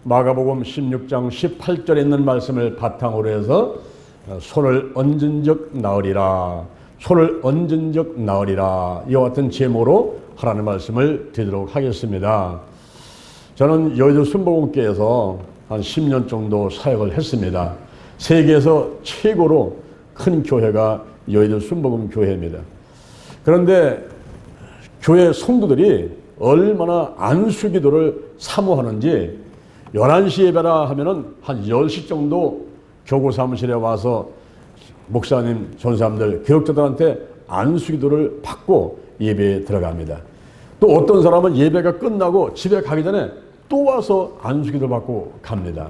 마가복음 16장 18절에 있는 말씀을 바탕으로 해서 손을 얹은 적 나으리라, 손을 얹은 적 나으리라, 이와 같은 제목으로 하라는 말씀을 드리도록 하겠습니다. 저는 여의도 순복음교회에서 한 10년 정도 사역을 했습니다. 세계에서 최고로 큰 교회가 여의도 순복음교회입니다. 그런데 교회 성도들이 얼마나 안수기도를 사모하는지 11시 예배라 하면은 한 10시 정도 교구 사무실에 와서 목사님, 전사님들, 교역자들한테 안수기도를 받고 예배에 들어갑니다. 또 어떤 사람은 예배가 끝나고 집에 가기 전에 또 와서 안수기도 받고 갑니다.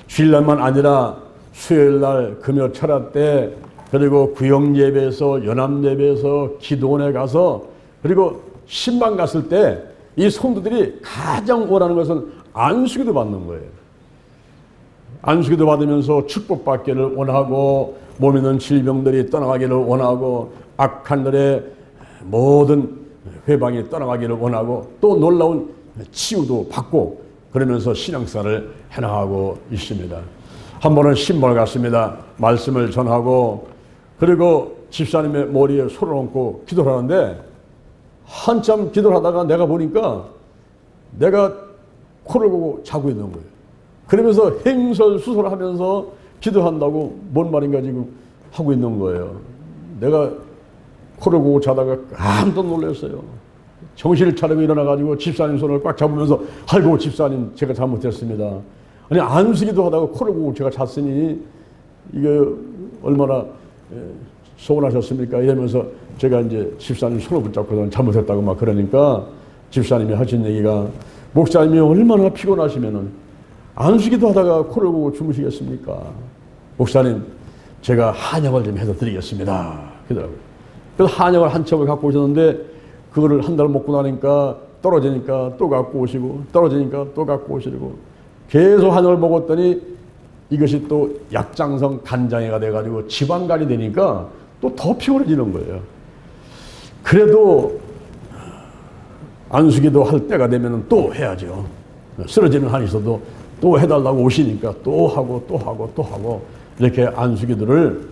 주일날만 아니라 수요일날, 금요 철야 때, 그리고 구역예배에서, 연합예배에서, 기도원에 가서, 그리고 신방 갔을 때 이 성도들이 가장 원하는 것은 안수기도 받는 거예요. 안수기도 받으면서 축복받기를 원하고, 몸에 있는 질병들이 떠나가기를 원하고, 악한 들의 모든 회방이 떠나가기를 원하고, 또 놀라운 치유도 받고, 그러면서 신앙생활을 해나가고 있습니다. 한 번은 신방을 갔습니다. 말씀을 전하고, 그리고 집사님의 머리에 손을 얹고 기도를 하는데, 한참 기도를 하다가 내가 보니까 내가 코를 고고 자고 있는 거예요. 그러면서 행설수설을 하면서 기도한다고 뭔 말인가 지금 하고 있는 거예요. 내가 코를 고고 자다가 깜짝 놀랐어요. 정신을 차리고 일어나가지고 집사님 손을 꽉 잡으면서, 아이고 집사님 제가 잘못했습니다. 아니 안수기도 하다가 코를 고고 제가 잤으니 이게 얼마나 서운하셨습니까? 이러면서 제가 이제 집사님 손을 붙잡고 잘못했다고 막 그러니까 집사님이 하신 얘기가, 목사님이 얼마나 피곤하시면은 안수기도 하다가 코를 고고 주무시겠습니까? 목사님 제가 한약을 좀 해서 드리겠습니다. 그러더라고요. 그래서 한약을 한 첩을 갖고 오셨는데 그거를 한 달 먹고 나니까 떨어지니까 또 갖고 오시고, 떨어지니까 또 갖고 오시고, 계속 한약을 먹었더니 이것이 또 약장성 간장애가 돼가지고 지방간이 되니까 또 더 피곤해지는 거예요. 그래도 안수기도 할 때가 되면 또 해야죠. 쓰러지는 한이 있어도 또 해달라고 오시니까 또 하고 또 하고 또 하고, 이렇게 안수기도를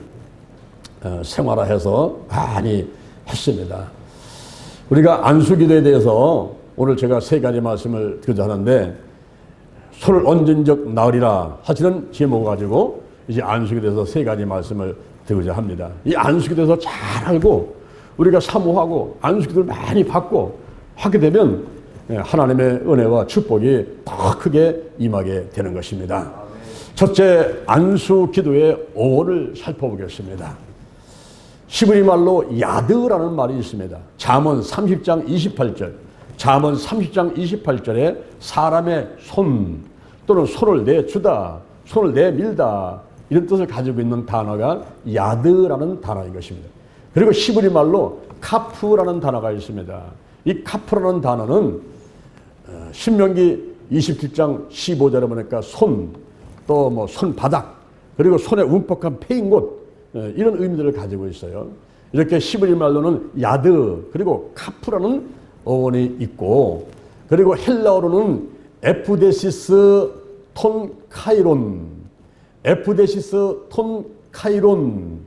생활화해서 많이 했습니다. 우리가 안수기도에 대해서 오늘 제가 세 가지 말씀을 드리자 하는데, 손을 얹은 적 나으리라 하시는 제목을 가지고 이제 안수기도에서 세 가지 말씀을 드리고자 합니다. 이 안수기도에서 잘 알고 우리가 사모하고 안수기도를 많이 받고 하게 되면 하나님의 은혜와 축복이 더 크게 임하게 되는 것입니다. 첫째, 안수기도의 어원을 살펴보겠습니다. 히브리 말로 야드라는 말이 있습니다. 잠언 30장 28절, 잠언 30장 28절에 사람의 손 또는 손을 내주다, 손을 내밀다, 이런 뜻을 가지고 있는 단어가 야드라는 단어인 것입니다. 그리고 히브리 말로 카프라는 단어가 있습니다. 이 카프라는 단어는 신명기 27장 15절에 보니까 손, 또 뭐 손바닥, 그리고 손에 움퍽한 패인 곳, 이런 의미들을 가지고 있어요. 이렇게 히브리 말로는 야드, 그리고 카프라는 어원이 있고, 그리고 헬라어로는 에프데시스 톤 카이론, 에프데시스 톤 카이론.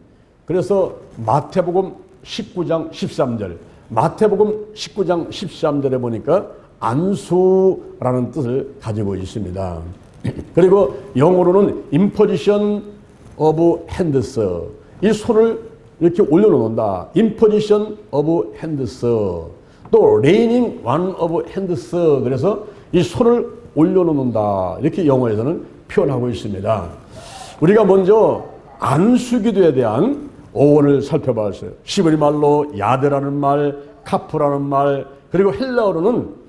그래서 마태복음 19장 13절, 마태복음 19장 13절에 보니까 안수라는 뜻을 가지고 있습니다. 그리고 영어로는 imposition of hands, 이 손을 이렇게 올려놓는다, imposition of hands. 또 laying one of hands, 그래서 이 손을 올려놓는다, 이렇게 영어에서는 표현하고 있습니다. 우리가 먼저 안수기도에 대한 어원을 살펴봤어요. 히브리 말로 야드라는 말, 카프라는 말, 그리고 헬라어로는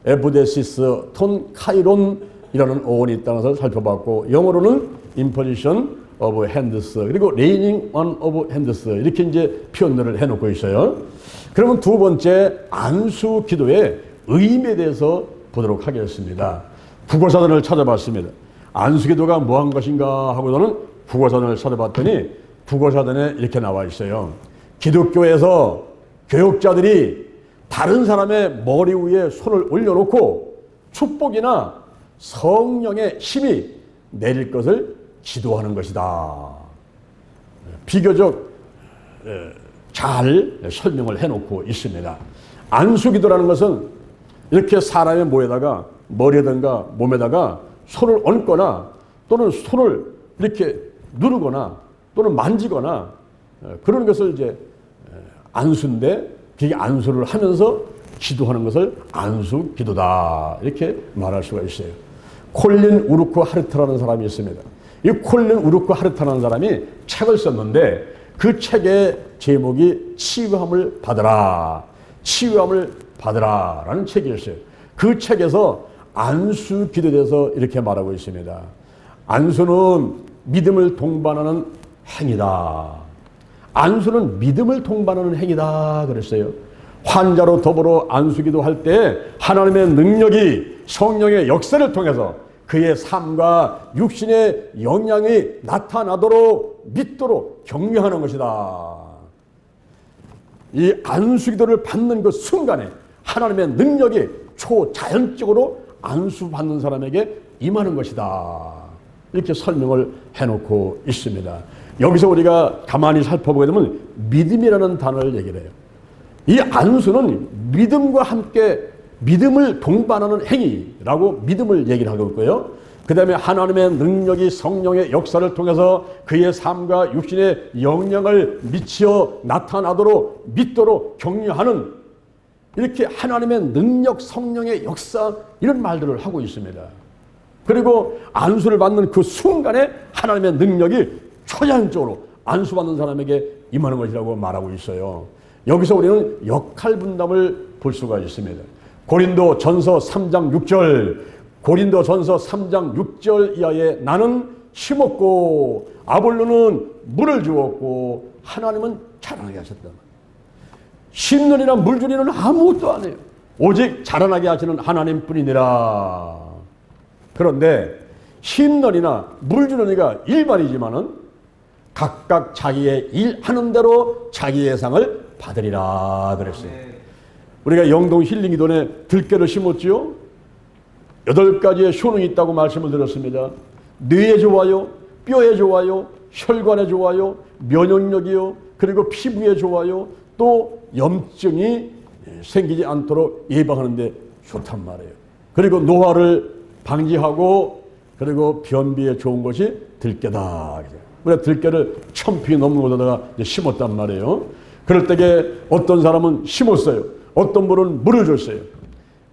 에브데시스 톤 카이론이라는 어원이 있다는 것을 살펴봤고, 영어로는 imposition of hands, 그리고 laying on of hands, 이렇게 이제 표현들을 해놓고 있어요. 그러면 두 번째, 안수기도의 의미에 대해서 보도록 하겠습니다. 국어사전을 찾아봤습니다. 안수기도가 뭐한 것인가 하고 저는 국어사전을 찾아봤더니 국어사전에 이렇게 나와 있어요. 기독교에서 교역자들이 다른 사람의 머리 위에 손을 올려놓고 축복이나 성령의 힘이 내릴 것을 기도하는 것이다. 비교적 잘 설명을 해놓고 있습니다. 안수기도라는 것은 이렇게 사람의 머리에든가 몸에다가 손을 얹거나 또는 손을 이렇게 누르거나 또는 만지거나 그런 것을 이제 안수인데, 그게 안수를 하면서 기도하는 것을 안수 기도다 이렇게 말할 수가 있어요. 콜린 우르크 하르트라는 사람이 있습니다. 이 콜린 우르크 하르트라는 사람이 책을 썼는데 그 책의 제목이 치유함을 받으라, 치유함을 받으라라는 책이었어요. 그 책에서 안수 기도에 대해서 이렇게 말하고 있습니다. 안수는 믿음을 동반하는 행위다. 안수는 믿음을 동반하는 행위다 그랬어요. 환자로 더불어 안수기도 할 때 하나님의 능력이 성령의 역사를 통해서 그의 삶과 육신의 영향이 나타나도록 믿도록 격려하는 것이다. 이 안수기도를 받는 그 순간에 하나님의 능력이 초자연적으로 안수받는 사람에게 임하는 것이다. 이렇게 설명을 해놓고 있습니다. 여기서 우리가 가만히 살펴보게 되면 믿음이라는 단어를 얘기를 해요. 이 안수는 믿음과 함께 믿음을 동반하는 행위라고 믿음을 얘기를 하고 있고요. 그 다음에 하나님의 능력이 성령의 역사를 통해서 그의 삶과 육신의 영향을 미치어 나타나도록 믿도록 격려하는, 이렇게 하나님의 능력, 성령의 역사, 이런 말들을 하고 있습니다. 그리고 안수를 받는 그 순간에 하나님의 능력이 초자연적으로 안수받는 사람에게 임하는 것이라고 말하고 있어요. 여기서 우리는 역할 분담을 볼 수가 있습니다. 고린도 전서 3장 6절, 고린도 전서 3장 6절 이하에 나는 심었고 아볼로는 물을 주었고 하나님은 자라나게 하셨다. 심는이나 물 주는 이는 아무것도 안 해요. 오직 자라나게 하시는 하나님뿐이니라. 그런데 심는이나 물 주는 이가 일반이지만은 각각 자기의 일 하는 대로 자기의 상을 받으리라 그랬어요. 우리가 영동 힐링기도에 들깨를 심었지요. 8가지의 효능이 있다고 말씀을 드렸습니다. 뇌에 좋아요, 뼈에 좋아요, 혈관에 좋아요, 면역력이요, 그리고 피부에 좋아요, 또 염증이 생기지 않도록 예방하는 데 좋단 말이에요. 그리고 노화를 방지하고 그리고 변비에 좋은 것이 들깨다. 우리가 들깨를 1000평이 넘는 곳에다가 심었단 말이에요. 그럴 때에 어떤 사람은 심었어요. 어떤 분은 물을 줬어요.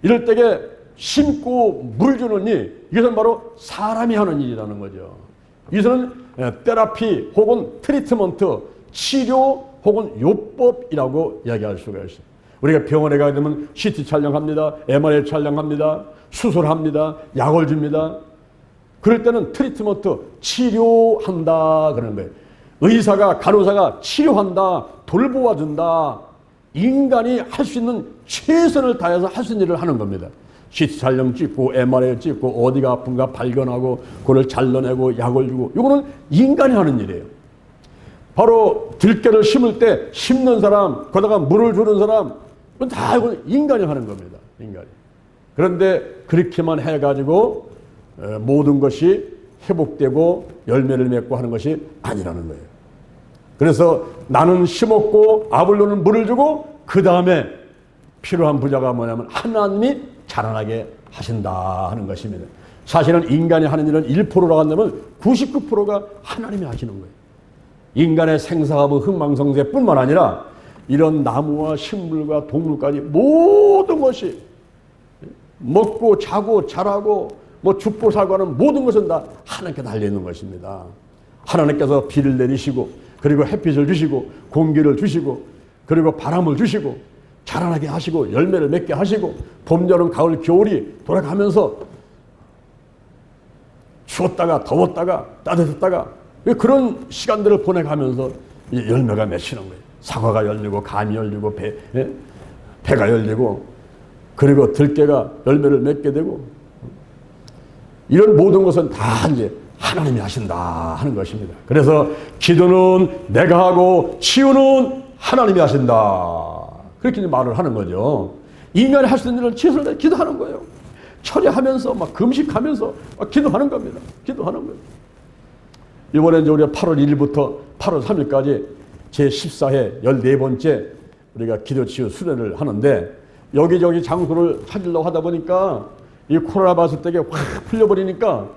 이럴 때에 심고 물 주는 일, 이것은 바로 사람이 하는 일이라는 거죠. 이것은 테라피 혹은 트리트먼트, 치료 혹은 요법이라고 이야기할 수가 있어요. 우리가 병원에 가게 되면 CT 촬영합니다. MRI 촬영합니다. 수술합니다. 약을 줍니다. 그럴 때는 트리트먼트, 치료한다 그러는 거예요. 의사가, 간호사가 치료한다, 돌보아준다. 인간이 할 수 있는 최선을 다해서 할 수 있는 일을 하는 겁니다. CT 촬영 찍고 MRI 찍고 어디가 아픈가 발견하고 그걸 잘라내고 약을 주고, 이거는 인간이 하는 일이에요. 바로 들깨를 심을 때 심는 사람, 거기다가 물을 주는 사람, 이건 다 이건 인간이 하는 겁니다. 인간이. 그런데 그렇게만 해가지고 모든 것이 회복되고 열매를 맺고 하는 것이 아니라는 거예요. 그래서 나는 심었고 아볼로는 물을 주고 그 다음에 필요한 부자가 뭐냐면 하나님이 자라나게 하신다 하는 것입니다. 사실은 인간이 하는 일은 1%로 간다면 99%가 하나님이 하시는 거예요. 인간의 생사하고 흥망성쇠뿐만 아니라 이런 나무와 식물과 동물까지 모든 것이 먹고 자고 자라고 뭐 죽고 살고 하는 모든 것은 다 하나님께 달려있는 것입니다. 하나님께서 비를 내리시고 그리고 햇빛을 주시고 공기를 주시고 그리고 바람을 주시고 자라나게 하시고 열매를 맺게 하시고 봄, 여름, 가을, 겨울이 돌아가면서 추웠다가 더웠다가 따뜻했다가 그런 시간들을 보내가면서 열매가 맺히는 거예요. 사과가 열리고 감이 열리고 배가 열리고 그리고 들깨가 열매를 맺게 되고 이런 모든 것은 다 이제 하나님이 하신다 하는 것입니다. 그래서 기도는 내가 하고 치유는 하나님이 하신다. 그렇게 말을 하는 거죠. 인간이 할 수 있는 일을 최선을 다해 기도하는 거예요. 처리하면서 막 금식하면서 막 기도하는 겁니다. 기도하는 거예요. 이번에 이제 우리가 8월 1일부터 8월 3일까지 제14회 14번째 우리가 기도치유 수련을 하는데 여기저기 장소를 찾으려고 하다 보니까 이 코로나 바이러스 확 풀려버리니까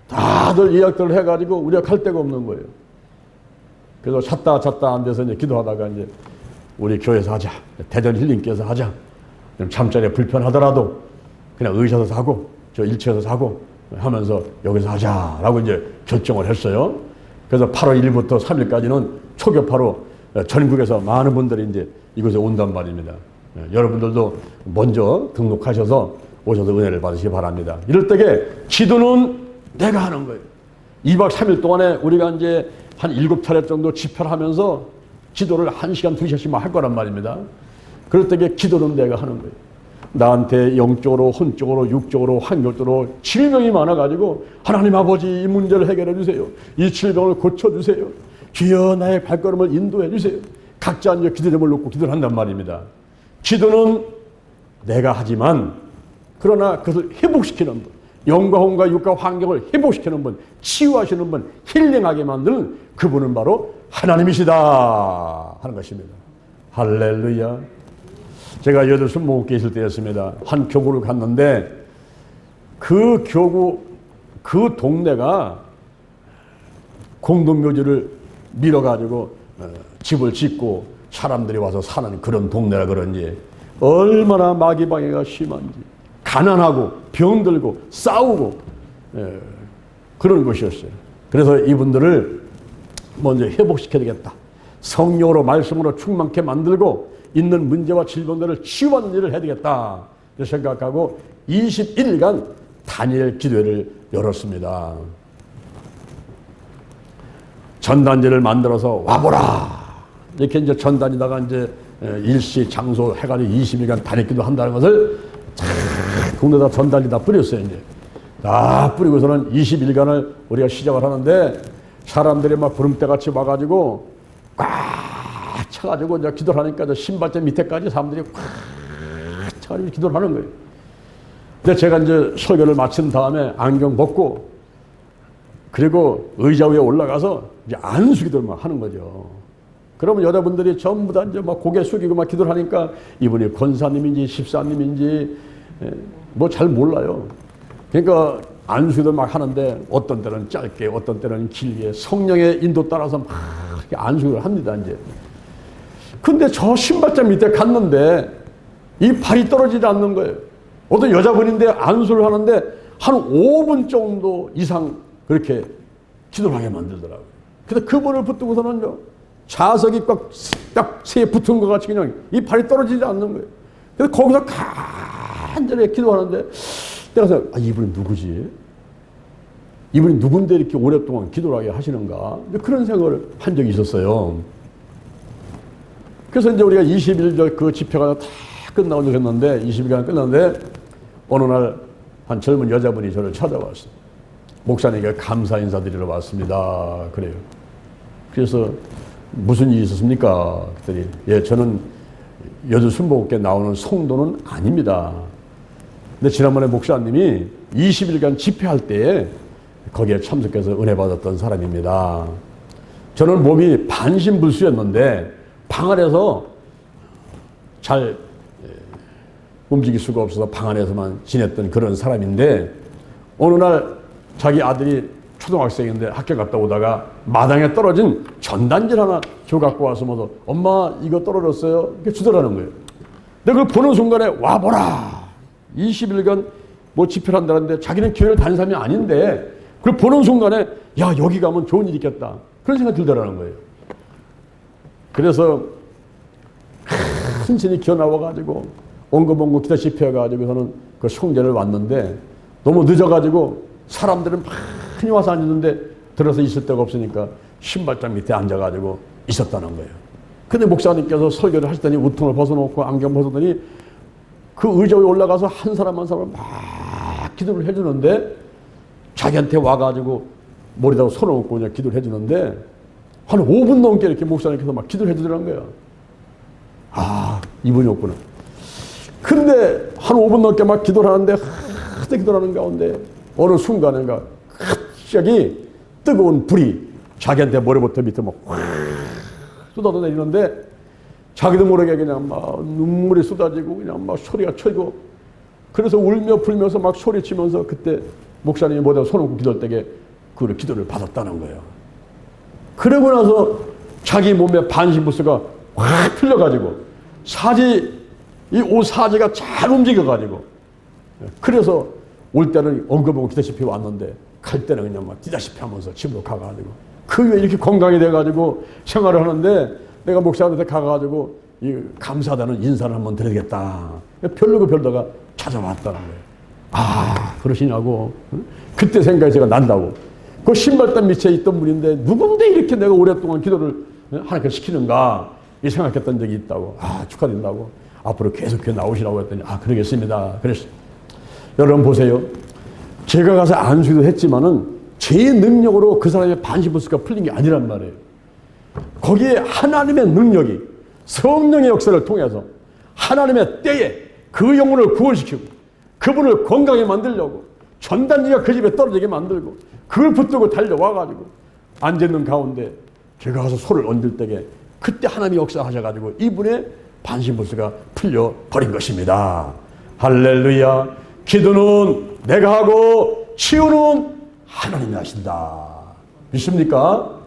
다들 예약들을 해가지고 우리가 갈 데가 없는 거예요. 그래서 찾다 안 돼서 이제 기도하다가 이제 우리 교회에서 하자. 대전 힐링께서 하자. 잠자리에 불편하더라도 그냥 의사서 사고 저 1층에서 사고 하면서 여기서 하자라고 이제 결정을 했어요. 그래서 8월 1일부터 3일까지는 초교파로 전국에서 많은 분들이 이제 이곳에 온단 말입니다. 여러분들도 먼저 등록하셔서 오셔서 은혜를 받으시기 바랍니다. 이럴 때에 기도는 내가 하는 거예요. 2박 3일 동안에 우리가 이제 한 7차례 정도 집회를 하면서 기도를 1시간, 2시간씩만 할 거란 말입니다. 그럴 때에 기도는 내가 하는 거예요. 나한테 영적으로, 혼적으로, 육적으로, 환경적으로 질병이 많아가지고 하나님 아버지 이 문제를 해결해 주세요. 이 질병을 고쳐주세요. 주여 나의 발걸음을 인도해 주세요. 각자 이제 기도 제목을 놓고 기도를 한단 말입니다. 기도는 내가 하지만 그러나 그것을 회복시키는 분, 영과 혼과 육과 환경을 회복시키는 분, 치유하시는 분, 힐링하게 만드는 그분은 바로 하나님이시다 하는 것입니다. 할렐루야. 제가 여덟 목교에 있을 때였습니다. 한 교구를 갔는데 그 교구 그 동네가 공동묘지를 밀어가지고 집을 짓고 사람들이 와서 사는 그런 동네라 그런지 얼마나 마귀방해가 심한지 가난하고 병들고 싸우고 그런 것이었어요. 그래서 이분들을 먼저 회복시켜야 되겠다. 성령으로 말씀으로 충만케 만들고 있는 문제와 질병들을 치유하는 일을 해야 되겠다 생각하고 21일간 다니엘 기도회를 열었습니다. 전단지를 만들어서 와보라 이렇게 이제 전단지다가 이제 일시 장소 해가지고 20일간 다니엘 기도 한다는 것을 동네다 전단지 다 뿌렸어요. 이제 다 뿌리고서는 20일간을 우리가 시작을 하는데 사람들이 막 구름대같이 와가지고 꽉 차가지고 이제 기도를 하니까 신발대 밑에까지 사람들이 꽉 차가지고 기도를 하는 거예요. 근데 제가 이제 설교를 마친 다음에 안경 벗고 그리고 의자 위에 올라가서 이제 안수기도를 막 하는 거죠. 그러면 여자분들이 전부 다 이제 막 고개 숙이고 막 기도를 하니까 이분이 권사님인지 집사님인지 뭐 잘 몰라요. 그러니까 안수기도 막 하는데 어떤 때는 짧게 어떤 때는 길게 성령의 인도 따라서 막 이렇게 안수기를 합니다. 이제. 근데 저 신발장 밑에 갔는데 이 발이 떨어지지 않는 거예요. 어떤 여자분인데 안수를 하는데 한 5분 정도 이상 그렇게 기도를 하게 만들더라고요. 근데 그분을 붙들고서는요, 자석이 딱 새에 붙은 것 같이 그냥 이 발이 떨어지지 않는 거예요. 그래서 거기서 간절히 기도하는데 내가 생각, 이분이 누구지? 이분이 누군데 이렇게 오랫동안 기도를 하게 하시는가? 그런 생각을 한 적이 있었어요. 그래서 이제 우리가 20일 그 집회가 다 끝나고 했는데 20일간 끝났는데 어느 날 한 젊은 여자분이 저를 찾아왔어요. 목사님께 감사 인사드리러 왔습니다. 그래요. 그래서 무슨 일이 있었습니까? 그랬더니 예, 저는 여주순복음교회 나오는 성도는 아닙니다. 근데 지난번에 목사님이 20일간 집회할 때에 거기에 참석해서 은혜 받았던 사람입니다. 저는 몸이 반신불수였는데 방 안에서 잘 움직일 수가 없어서 방 안에서만 지냈던 그런 사람인데 어느 날 자기 아들이 초등학생인데 학교 갔다 오다가 마당에 떨어진 전단지를 하나 줘 갖고 와서 뭐 엄마 이거 떨어졌어요 이렇게 주더라는 거예요. 근데 그걸 보는 순간에 와보라 20일간 뭐 집회를 한다는데 자기는 교회를 다니는 사람이 아닌데 그걸 보는 순간에 야 여기 가면 좋은 일이 있겠다 그런 생각이 들더라는 거예요. 그래서 큰 신이 기어 나와가지고 엉금엉금 기다시피 해가지고서는 그 성전을 왔는데 너무 늦어가지고 사람들은 많이 와서 앉았는데 들어서 있을 데가 없으니까 신발장 밑에 앉아가지고 있었다는 거예요. 근데 목사님께서 설교를 하시더니 우통을 벗어놓고 안경 벗어더니 그 의자 위에 올라가서 한 사람 한 사람 막 기도를 해주는데 자기한테 와가지고 머리다가 손을 얹고 그냥 기도를 해주는데 한 5분 넘게 이렇게 목사님께서 막 기도를 해주더라는 거예요. 아, 이분이었구나. 근데 한 5분 넘게 막 기도를 하는데 하도 기도를 하는 가운데 어느 순간인가 갑자기 뜨거운 불이 자기한테 머리부터 밑으로 막 확 쏟아져 내리는데 자기도 모르게 그냥 막 눈물이 쏟아지고 그냥 막 소리가 쳐지고 그래서 울며 불면서 막 소리치면서 그때 목사님이 뭐다 손 얹고 기도할 때에 그 기도를 받았다는 거예요. 그러고 나서 자기 몸에 반신부스가 확 풀려가지고 이 옷 사지가 잘 움직여가지고 그래서 올 때는 엉금엉금 기다시피 왔는데 갈 때는 그냥 막 뛰다시피 하면서 집으로 가가지고 그 후에 이렇게 건강이 돼가지고 생활을 하는데 내가 목사한테 가가지고 이 감사하다는 인사를 한번 드려야겠다. 별로고 별다가 찾아왔다는 거예요. 아, 그러시냐고. 그때 생각이 제가 난다고. 그 신발단 밑에 있던 분인데 누군데 이렇게 내가 오랫동안 기도를 하나님께 시키는가 이 생각했던 적이 있다고. 아, 축하드린다고. 앞으로 계속 나오시라고 했더니 아, 그러겠습니다. 그랬어요. 여러분 보세요. 제가 가서 안수기도 했지만은 제 능력으로 그 사람의 반신부스가 풀린 게 아니란 말이에요. 거기에 하나님의 능력이 성령의 역사를 통해서 하나님의 때에 그 영혼을 구원시키고 그분을 건강하게 만들려고 전단지가 그 집에 떨어지게 만들고 그걸 붙들고 달려와가지고 앉아있는 가운데 제가 가서 손을 얹을 때에 그때 하나님이 역사하셔가지고 이분의 반신부스가 풀려버린 것입니다. 할렐루야. 기도는 내가 하고 치유는 하나님이 하신다. 믿습니까?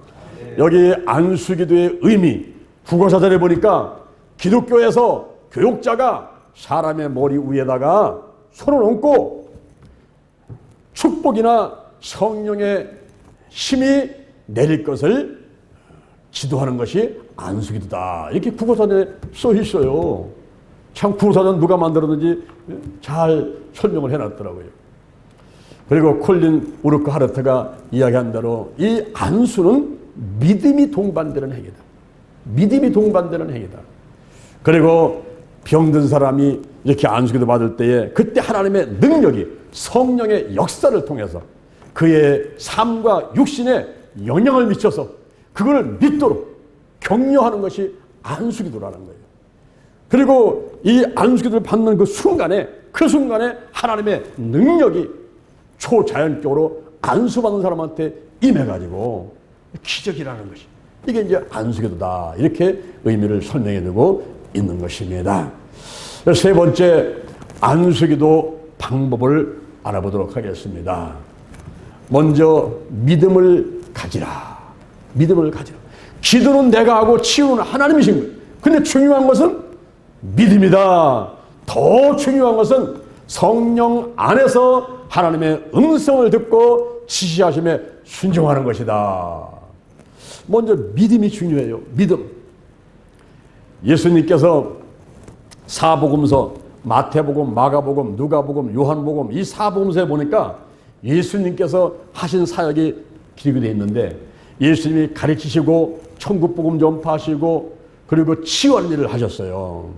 여기 안수기도의 의미 국어사전에 보니까 기독교에서 교육자가 사람의 머리 위에다가 손을 얹고 축복이나 성령의 힘이 내릴 것을 지도하는 것이 안수기도다. 이렇게 국어사전에 써 있어요. 참 국어사전 누가 만들었는지 잘 설명을 해놨더라고요. 그리고 콜린 우르크 하르트가 이야기한 대로 이 안수는 믿음이 동반되는 행위다. 믿음이 동반되는 행위다. 그리고 병든 사람이 이렇게 안수기도 받을 때에 그때 하나님의 능력이 성령의 역사를 통해서 그의 삶과 육신에 영향을 미쳐서 그걸 믿도록 격려하는 것이 안수기도라는 거예요. 그리고 이 안수기도를 받는 그 순간에 하나님의 능력이 초자연적으로 안수받는 사람한테 임해가지고 기적이라는 것이 이게 이제 안수기도다. 이렇게 의미를 설명해두고 있는 것입니다. 세 번째 안수기도 방법을 알아보도록 하겠습니다. 먼저 믿음을 가지라. 믿음을 가지라. 기도는 내가 하고 치유는 하나님이신 거예요. 근데 중요한 것은 믿음이다. 더 중요한 것은 성령 안에서 하나님의 음성을 듣고 지시하심에 순종하는 것이다. 먼저 믿음이 중요해요. 믿음. 예수님께서 사복음서 마태복음, 마가복음, 누가복음, 요한복음 이 사복음서에 보니까 예수님께서 하신 사역이 기록이 되어 있는데 예수님이 가르치시고 천국복음 전파하시고 그리고 치유하는 일을 하셨어요.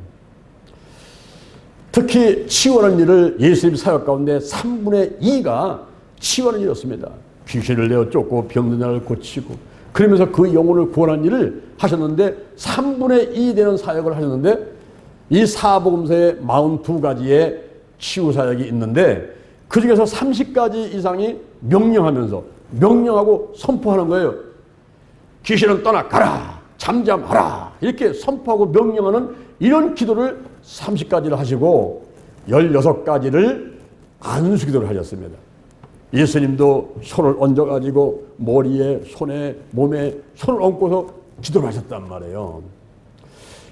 특히 치유하는 일을 예수님 사역 가운데 3분의 2가 치유하는 일이었습니다. 귀신을 내어 쫓고 병든 자를 고치고 그러면서 그 영혼을 구원하는 일을 하셨는데 3분의 2 되는 사역을 하셨는데 이 사복음서에 42가지의 치유 사역이 있는데 그 중에서 30가지 이상이 명령하고 선포하는 거예요. 귀신은 떠나 가라, 잠잠하라 이렇게 선포하고 명령하는 이런 기도를 30가지를 하시고 16가지를 안수기도를 하셨습니다. 예수님도 손을 얹어가지고 머리에, 손에, 몸에 손을 얹고서 기도를 하셨단 말이에요.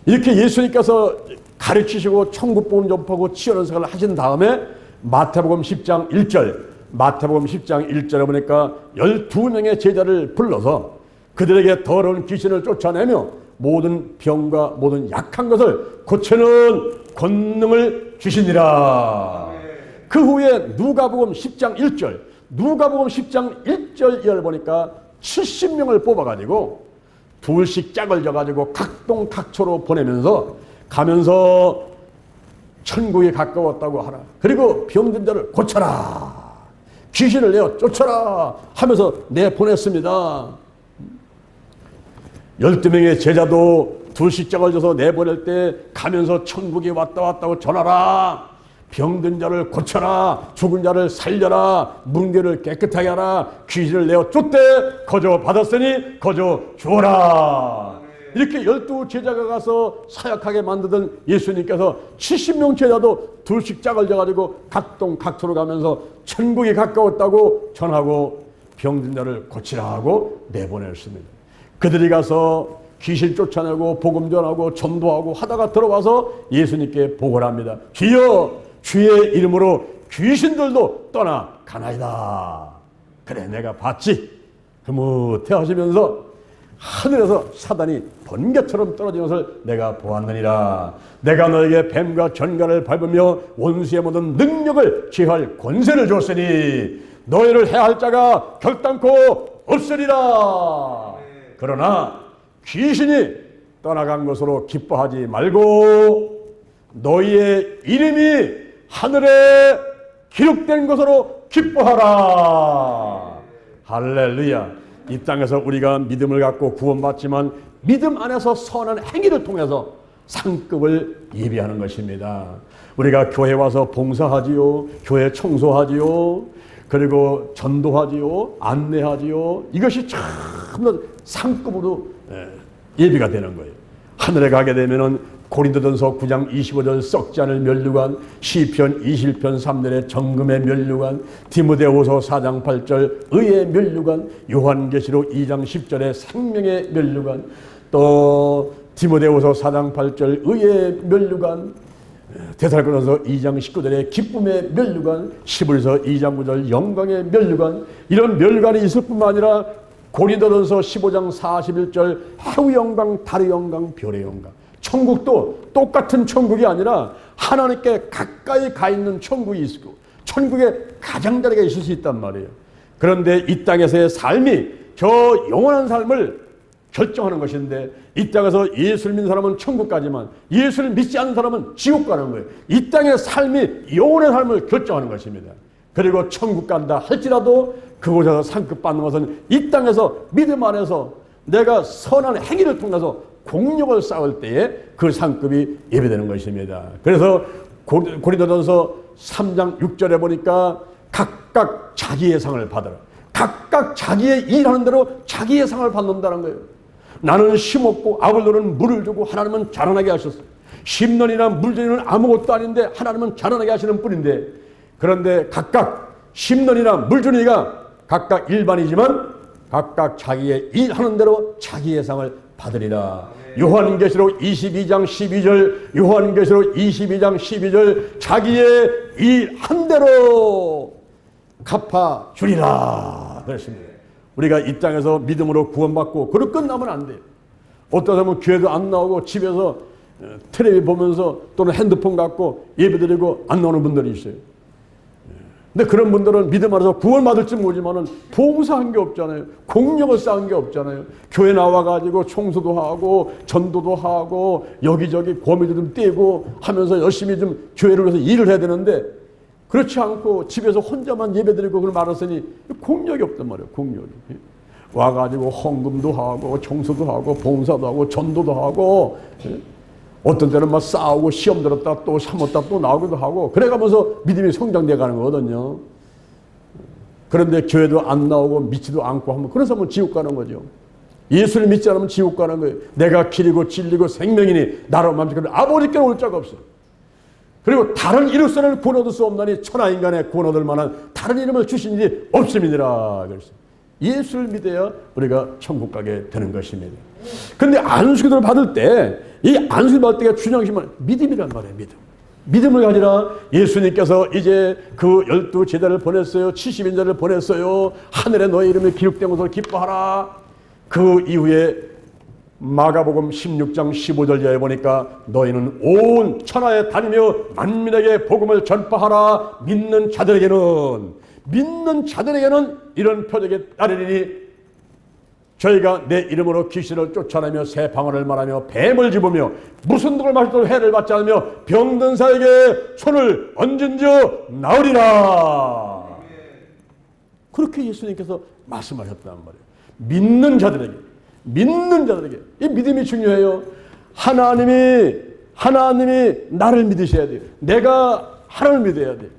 이렇게 예수님께서 가르치시고 천국복음 전파하고 치유하는 사역을 하신 다음에 마태복음 10장 1절에 보니까 12명의 제자를 불러서 그들에게 더러운 귀신을 쫓아내며 모든 병과 모든 약한 것을 고치는 권능을 주시니라. 그 후에 누가복음 10장 1절 보니까 70명을 뽑아가지고 둘씩 짝을 져가지고 각동 각초로 보내면서 가면서 천국에 가까웠다고 하라. 그리고 병든 자를 고쳐라. 귀신을 내어 쫓아라 하면서 내보냈습니다. 12명의 제자도 두 식장을 줘서 내보낼 때 가면서 천국이 왔다 왔다고 전하라. 병든 자를 고쳐라. 죽은 자를 살려라. 문개를 깨끗하게 하라. 귀신을 내어 쫓되 거저 받았으니 거저 주어라. 이렇게 12 제자가 가서 사역하게 만드던 예수님께서 70명 제자도 두 식장을 져가지고 각동 각소로 가면서 천국이 가까웠다고 전하고 병든 자를 고치라 하고 내보냈습니다. 그들이 가서 귀신 쫓아내고 복음 전하고 전도하고 하다가 들어와서 예수님께 보고를 합니다. 주여, 주의 이름으로 귀신들도 떠나가나이다. 그래, 내가 봤지. 흐뭇해 하시면서 하늘에서 사단이 번개처럼 떨어지는 것을 내가 보았느니라. 내가 너에게 뱀과 전갈을 밟으며 원수의 모든 능력을 취할 권세를 줬으니 너희를 해할 자가 결단코 없으리라. 그러나 귀신이 떠나간 것으로 기뻐하지 말고 너희의 이름이 하늘에 기록된 것으로 기뻐하라. 할렐루야. 이 땅에서 우리가 믿음을 갖고 구원받지만 믿음 안에서 선한 행위를 통해서 상급을 예비하는 것입니다. 우리가 교회 와서 봉사하지요, 교회 청소하지요, 그리고 전도하지요, 안내하지요. 이것이 참나 상급으로 예비가 되는 거예요. 하늘에 가게 되면은 고린도전서 9장 25절 썩지 않을 면류관, 시편 20편 3절의 정금의 면류관, 디모데후서 4장 8절 의의 면류관, 요한계시록 2장 10절의 생명의 면류관, 또 디모데후서 4장 8절 의의 면류관, 데살로니가서 2장 19절의 기쁨의 면류관, 시브리서 2장 9절 영광의 면류관, 이런 면류관이 있을 뿐만 아니라 고린도전서 15장 41절 해의 영광, 달의 영광, 별의 영광. 천국도 똑같은 천국이 아니라 하나님께 가까이 가 있는 천국이 있고 천국에 가장자리가 있을 수 있단 말이에요. 그런데 이 땅에서의 삶이 저 영원한 삶을 결정하는 것인데, 이 땅에서 예수를 믿는 사람은 천국 가지만 예수를 믿지 않는 사람은 지옥 가는 거예요. 이 땅의 삶이 영원한 삶을 결정하는 것입니다. 그리고 천국 간다 할지라도 그곳에서 상급 받는 것은 이 땅에서 믿음 안에서 내가 선한 행위를 통해서 공력을 쌓을 때에 그 상급이 예배되는 것입니다. 그래서 고린도전서 3장 6절에 보니까 각각 자기의 상을 받으라. 각각 자기의 일하는 대로 자기의 상을 받는다는 거예요. 나는 심었고 아볼로는 물을 주고 하나님은 자라나게 하셨어요. 심는이나 물주는 아무것도 아닌데 하나님은 자라나게 하시는 뿐인데, 그런데 각각 심는이나 물주니가 각각 일반이지만 각각 자기의 일하는 대로 자기의 상을 받으리라. 요한계시록 22장 12절, 요한계시록 22장 12절, 자기의 일 한 대로 갚아 주리라 그랬습니다. 우리가 이 땅에서 믿음으로 구원받고 그걸 끝나면 안 돼요. 어떤 사람은 교회도 안 나오고 집에서 텔레비 보면서 또는 핸드폰 갖고 예배드리고 안 나오는 분들이 있어요. 근데 그런 분들은 믿음 안에서 구원 받을지 모르지만은 봉사한 게 없잖아요. 공력을 쌓은 게 없잖아요. 교회 나와가지고 청소도 하고 전도도 하고 여기저기 고미도 좀 떼고 하면서 열심히 좀 교회를 위해서 일을 해야 되는데, 그렇지 않고 집에서 혼자만 예배드리고 그걸 말았으니 공력이 없단 말이에요. 공력이. 와가지고 헌금도 하고 청소도 하고 봉사도 하고 전도도 하고, 어떤 때는 막 싸우고 시험 들었다 또 참았다 또 나오기도 하고 그래가면서 믿음이 성장돼 가는 거거든요. 그런데 교회도 안 나오고 믿지도 않고 하면 그래서 하면 지옥 가는 거죠. 예수를 믿지 않으면 지옥 가는 거예요. 내가 길이고 진리고 생명이니 나로 맘대로 아버지께 올 자가 없어요. 그리고 다른 이름으로는 구원 얻을 수 없나니 천하인간의 구원 얻을 만한 다른 이름을 주신 일이 없음이니라. 그랬어요. 예수를 믿어야 우리가 천국 가게 되는 것입니다. 그런데 안수기도를 받을 때 이 안수기도 받을 때가 중요한 것이 믿음이란 말이에요. 믿음을 가지라. 예수님께서 이제 그 12 제자를 보냈어요. 70인자를 보냈어요. 하늘에 너의 이름이 기록된 것으로 기뻐하라. 그 이후에 마가복음 16장 15절 이하에 보니까 너희는 온 천하에 다니며 만민에게 복음을 전파하라. 믿는 자들에게는 이런 표적이 따르리니 저희가 내 이름으로 귀신을 쫓아내며 새 방언을 말하며 뱀을 집으며 무슨 독을 마셔도 해를 받지 않으며 병든 자에게 손을 얹은지어 나으리라. 그렇게 예수님께서 말씀하셨단 말이에요. 믿는 자들에게, 믿는 자들에게. 이 믿음이 중요해요. 하나님이 나를 믿으셔야 돼요. 내가 하나님을 믿어야 돼요.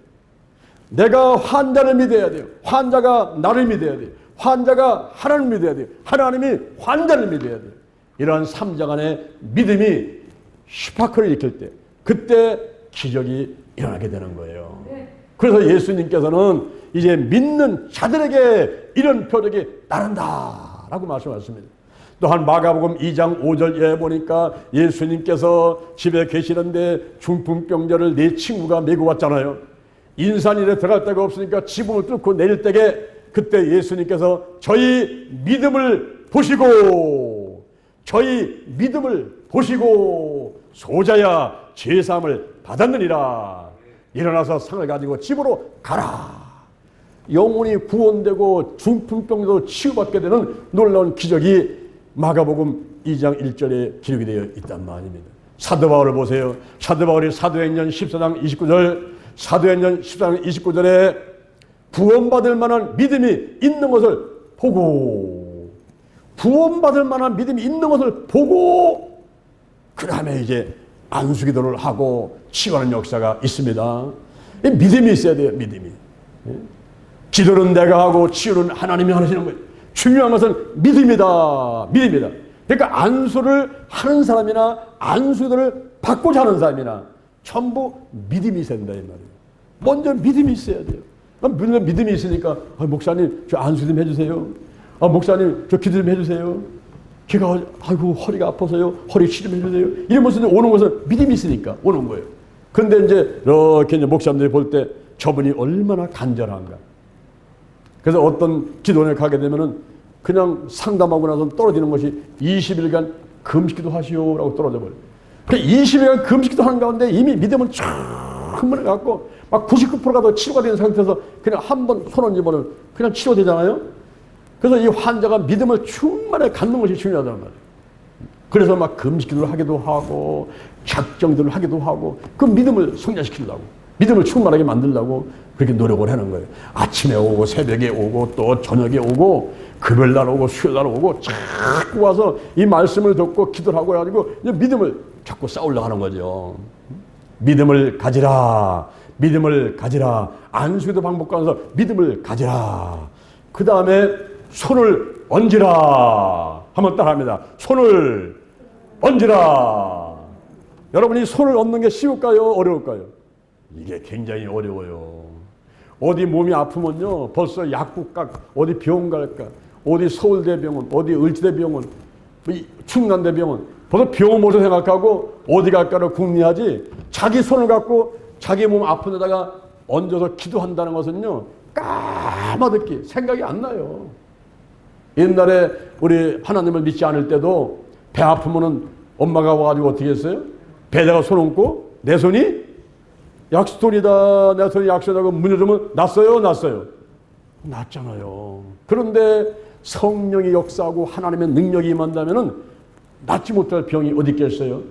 내가 환자를 믿어야 돼요. 환자가 나를 믿어야 돼요. 환자가 하나님을 믿어야 돼요. 하나님이 환자를 믿어야 돼요. 이러한 삼자 간의 믿음이 슈파크를 일으킬 때, 그때 기적이 일어나게 되는 거예요. 그래서 예수님께서는 이제 믿는 자들에게 이런 표적이 따른다 라고 말씀하셨습니다. 또한 마가복음 2장 5절에 보니까 예수님께서 집에 계시는데 중풍병자를 네 친구가 메고 왔잖아요. 인산일에 들어갈 데가 없으니까 지붕을 뚫고 내릴 때에 그때 예수님께서 저희 믿음을 보시고 소자야 죄사함을 받았느니라. 일어나서 상을 가지고 집으로 가라. 영혼이 구원되고 중풍병도 치유받게 되는 놀라운 기적이 마가복음 2장 1절에 기록이 되어 있단 말입니다. 사도 바울을 보세요. 사도 바울이 사도행전 14장 29절, 사도행전 14장 29절에 구원받을 만한 믿음이 있는 것을 보고, 구원받을 만한 믿음이 있는 것을 보고, 그 다음에 이제 안수기도를 하고 치유하는 역사가 있습니다. 믿음이 있어야 돼요. 믿음이. 기도는 내가 하고 치유는 하나님이 하시는 거예요. 중요한 것은 믿음이다. 그러니까 안수를 하는 사람이나 안수기도를 받고자 하는 사람이나 전부 믿음이 있어야 된다 이 말이에요. 먼저 믿음이 있어야 돼요. 믿음이 있으니까 목사님 저 안수 좀 해주세요. 목사님 저 기도 좀 해주세요. 제가 아이고 허리가 아파서요. 허리 치료 좀 해주세요. 이러면서 오는 것은 믿음이 있으니까 오는 거예요. 그런데 이제 이렇게 이제 목사님들이 볼 때 저분이 얼마나 간절한가. 그래서 어떤 기도원에 가게 되면은 그냥 상담하고 나서 떨어지는 것이 20일간 금식기도 하시오라고 떨어져 버려요. 20일간 금식기도 하는 가운데 이미 믿음은 충분해 갖고 막 99%가 더 치료가 된 상태에서 그냥 한 번 손 얹으면 그냥 치료되잖아요. 그래서 이 환자가 믿음을 충만히 갖는 것이 중요하다는 말이에요. 그래서 막 금식기도를 하기도 하고 작정들을 하기도 하고 그 믿음을 성장시키려고, 믿음을 충만하게 만들려고 그렇게 노력을 하는 거예요. 아침에 오고 새벽에 오고 또 저녁에 오고 금요일날 오고 수요일날 오고 자꾸 와서 이 말씀을 듣고 기도를 하고 해가지고 이제 믿음을 자꾸 쌓으려고 하는 거죠. 믿음을 가지라. 안수기도 방법가면서 믿음을 가지라. 그 다음에 손을 얹으라. 한번 따라합니다. 손을 얹으라. 여러분이 손을 얹는 게 쉬울까요? 어려울까요? 이게 굉장히 어려워요. 어디 몸이 아프면요 벌써 약국 가, 어디 병원 갈까, 어디 서울대병원, 어디 을지대병원, 충남대병원, 벌써 병원 모셔 생각하고 어디 갈까를 궁리하지, 자기 손을 갖고 자기 몸 아픈 데다가 얹어서 기도한다는 것은요 까마득히 생각이 안 나요. 옛날에 우리 하나님을 믿지 않을 때도 배 아프면은 엄마가 와가지고 어떻게 했어요? 배에다가 손 얹고 내 손이 약수돌이다. 내 손이 약수돌이라고 문 열으면 났어요? 났잖아요. 그런데 성령이 역사하고 하나님의 능력이 임한다면은 낫지 못할 병이 어디 있겠어요?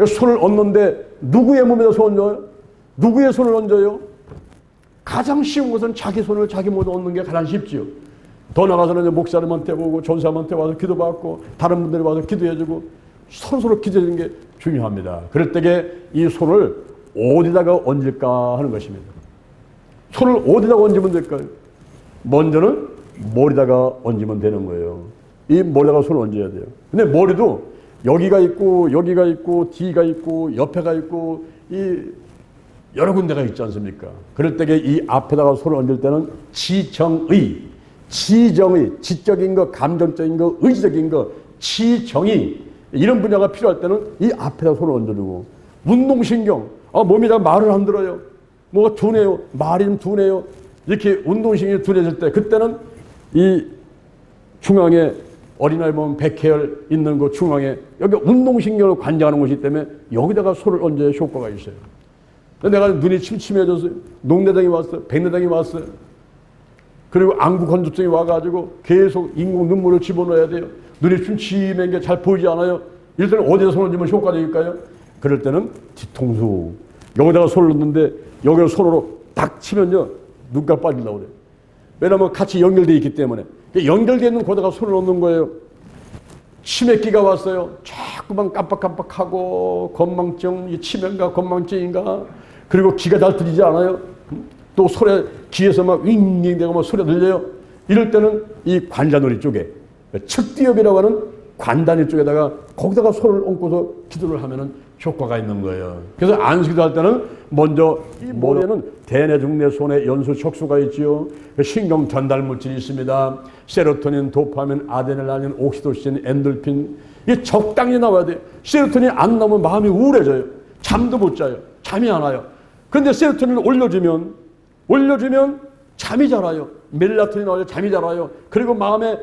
손을 얹는데 누구의 몸에다 손 얹어요? 누구의 손을 얹어요? 가장 쉬운 것은 자기 손을 자기 몸에 얹는 게 가장 쉽지요. 더 나가서는 목사님한테 오고 전사님한테 와서 기도받고 다른 분들이 와서 기도해주고 서로 기도해주는 게 중요합니다. 그럴 때에 이 손을 어디다가 얹을까 하는 것입니다. 손을 어디다가 얹으면 될까요? 먼저는 머리다가 얹으면 되는 거예요. 이 머리다가 손을 얹어야 돼요. 근데 머리도 여기가 있고 뒤가 있고 옆에가 있고 이 여러 군데가 있지 않습니까? 그럴 때에 이 앞에다가 손을 얹을 때는 지정의, 지적인 거, 감정적인 거, 의지적인 거, 지정의 이런 분야가 필요할 때는 이 앞에다 손을 얹어주고, 운동신경, 몸이 다 말을 안 들어요. 뭐가 둔해요. 말이 좀 둔해요. 이렇게 운동신경이 둔해질 때 그때는 이 중앙에 어린아이 보면 백혈 있는 그 중앙에 여기 운동신경을 관장하는 것이기 때문에 여기다가 손을 얹어야 효과가 있어요. 내가 눈이 침침해졌어요. 녹내장이 왔어요. 백내장이 왔어요. 그리고 안구 건조증이 와가지고 계속 인공 눈물을 집어넣어야 돼요. 눈이 침침한 게 잘 보이지 않아요. 이럴 때는 어디다 손을 얹으면 효과적일까요? 그럴 때는 뒤통수 여기다가 손을 넣는데 여기를 손으로 딱 치면요 눈가 빠지려고 그래요. 왜냐하면 같이 연결되어 있기 때문에 연결되어 있는 곳에다가 손을 넣는 거예요. 치매기가 왔어요. 자꾸만 깜빡깜빡하고 건망증, 이 치매인가 건망증인가. 그리고 귀가 잘 들리지 않아요. 또 소리 귀에서 막 윙윙대고 막 소리 들려요. 이럴 때는 이 관자놀이 쪽에 측디엽이라고 하는 관단위 쪽에다가 거기다가 손을 얹고서 기도를 하면은 효과가 있는 거예요. 그래서 안수기도 할 때는 먼저 이 몸에는 대뇌, 중뇌, 소뇌, 연수, 척수가 있지요. 신경 전달 물질이 있습니다. 세로토닌, 도파민, 아드레날린, 옥시토신, 엔돌핀. 이게 적당히 나와야 돼요. 세로토닌이 안 나오면 마음이 우울해져요. 잠도 못 자요. 잠이 안 와요. 그런데 세로토닌을 올려주면 잠이 잘 와요. 멜라토닌 나와요. 잠이 잘 와요. 그리고 마음에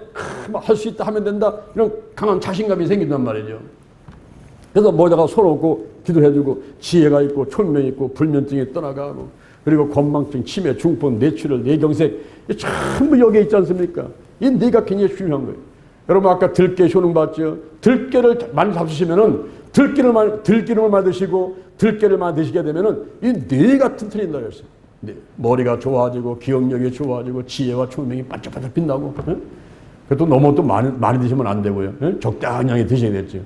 할 수 있다 하면 된다. 이런 강한 자신감이 생긴단 말이죠. 그래서 뭐다가 손 얹고 기도해주고 지혜가 있고 총명이 있고 불면증이 떠나가고 그리고 건망증, 치매, 중풍, 뇌출혈, 뇌경색 전부 여기에 있지 않습니까? 이 뇌가 굉장히 중요한 거예요. 여러분 아까 들깨 효능 봤죠? 들깨를 많이 잡수시면은 들기름을 많이 드시고 들깨를 많이 드시게 되면은 이 뇌가 튼튼해진다 그랬어요. 네. 머리가 좋아지고 기억력이 좋아지고 지혜와 총명이 반짝반짝 빛나고. 그것도 너무 또 많이 드시면 안 되고요. 적당히 드셔야 되죠.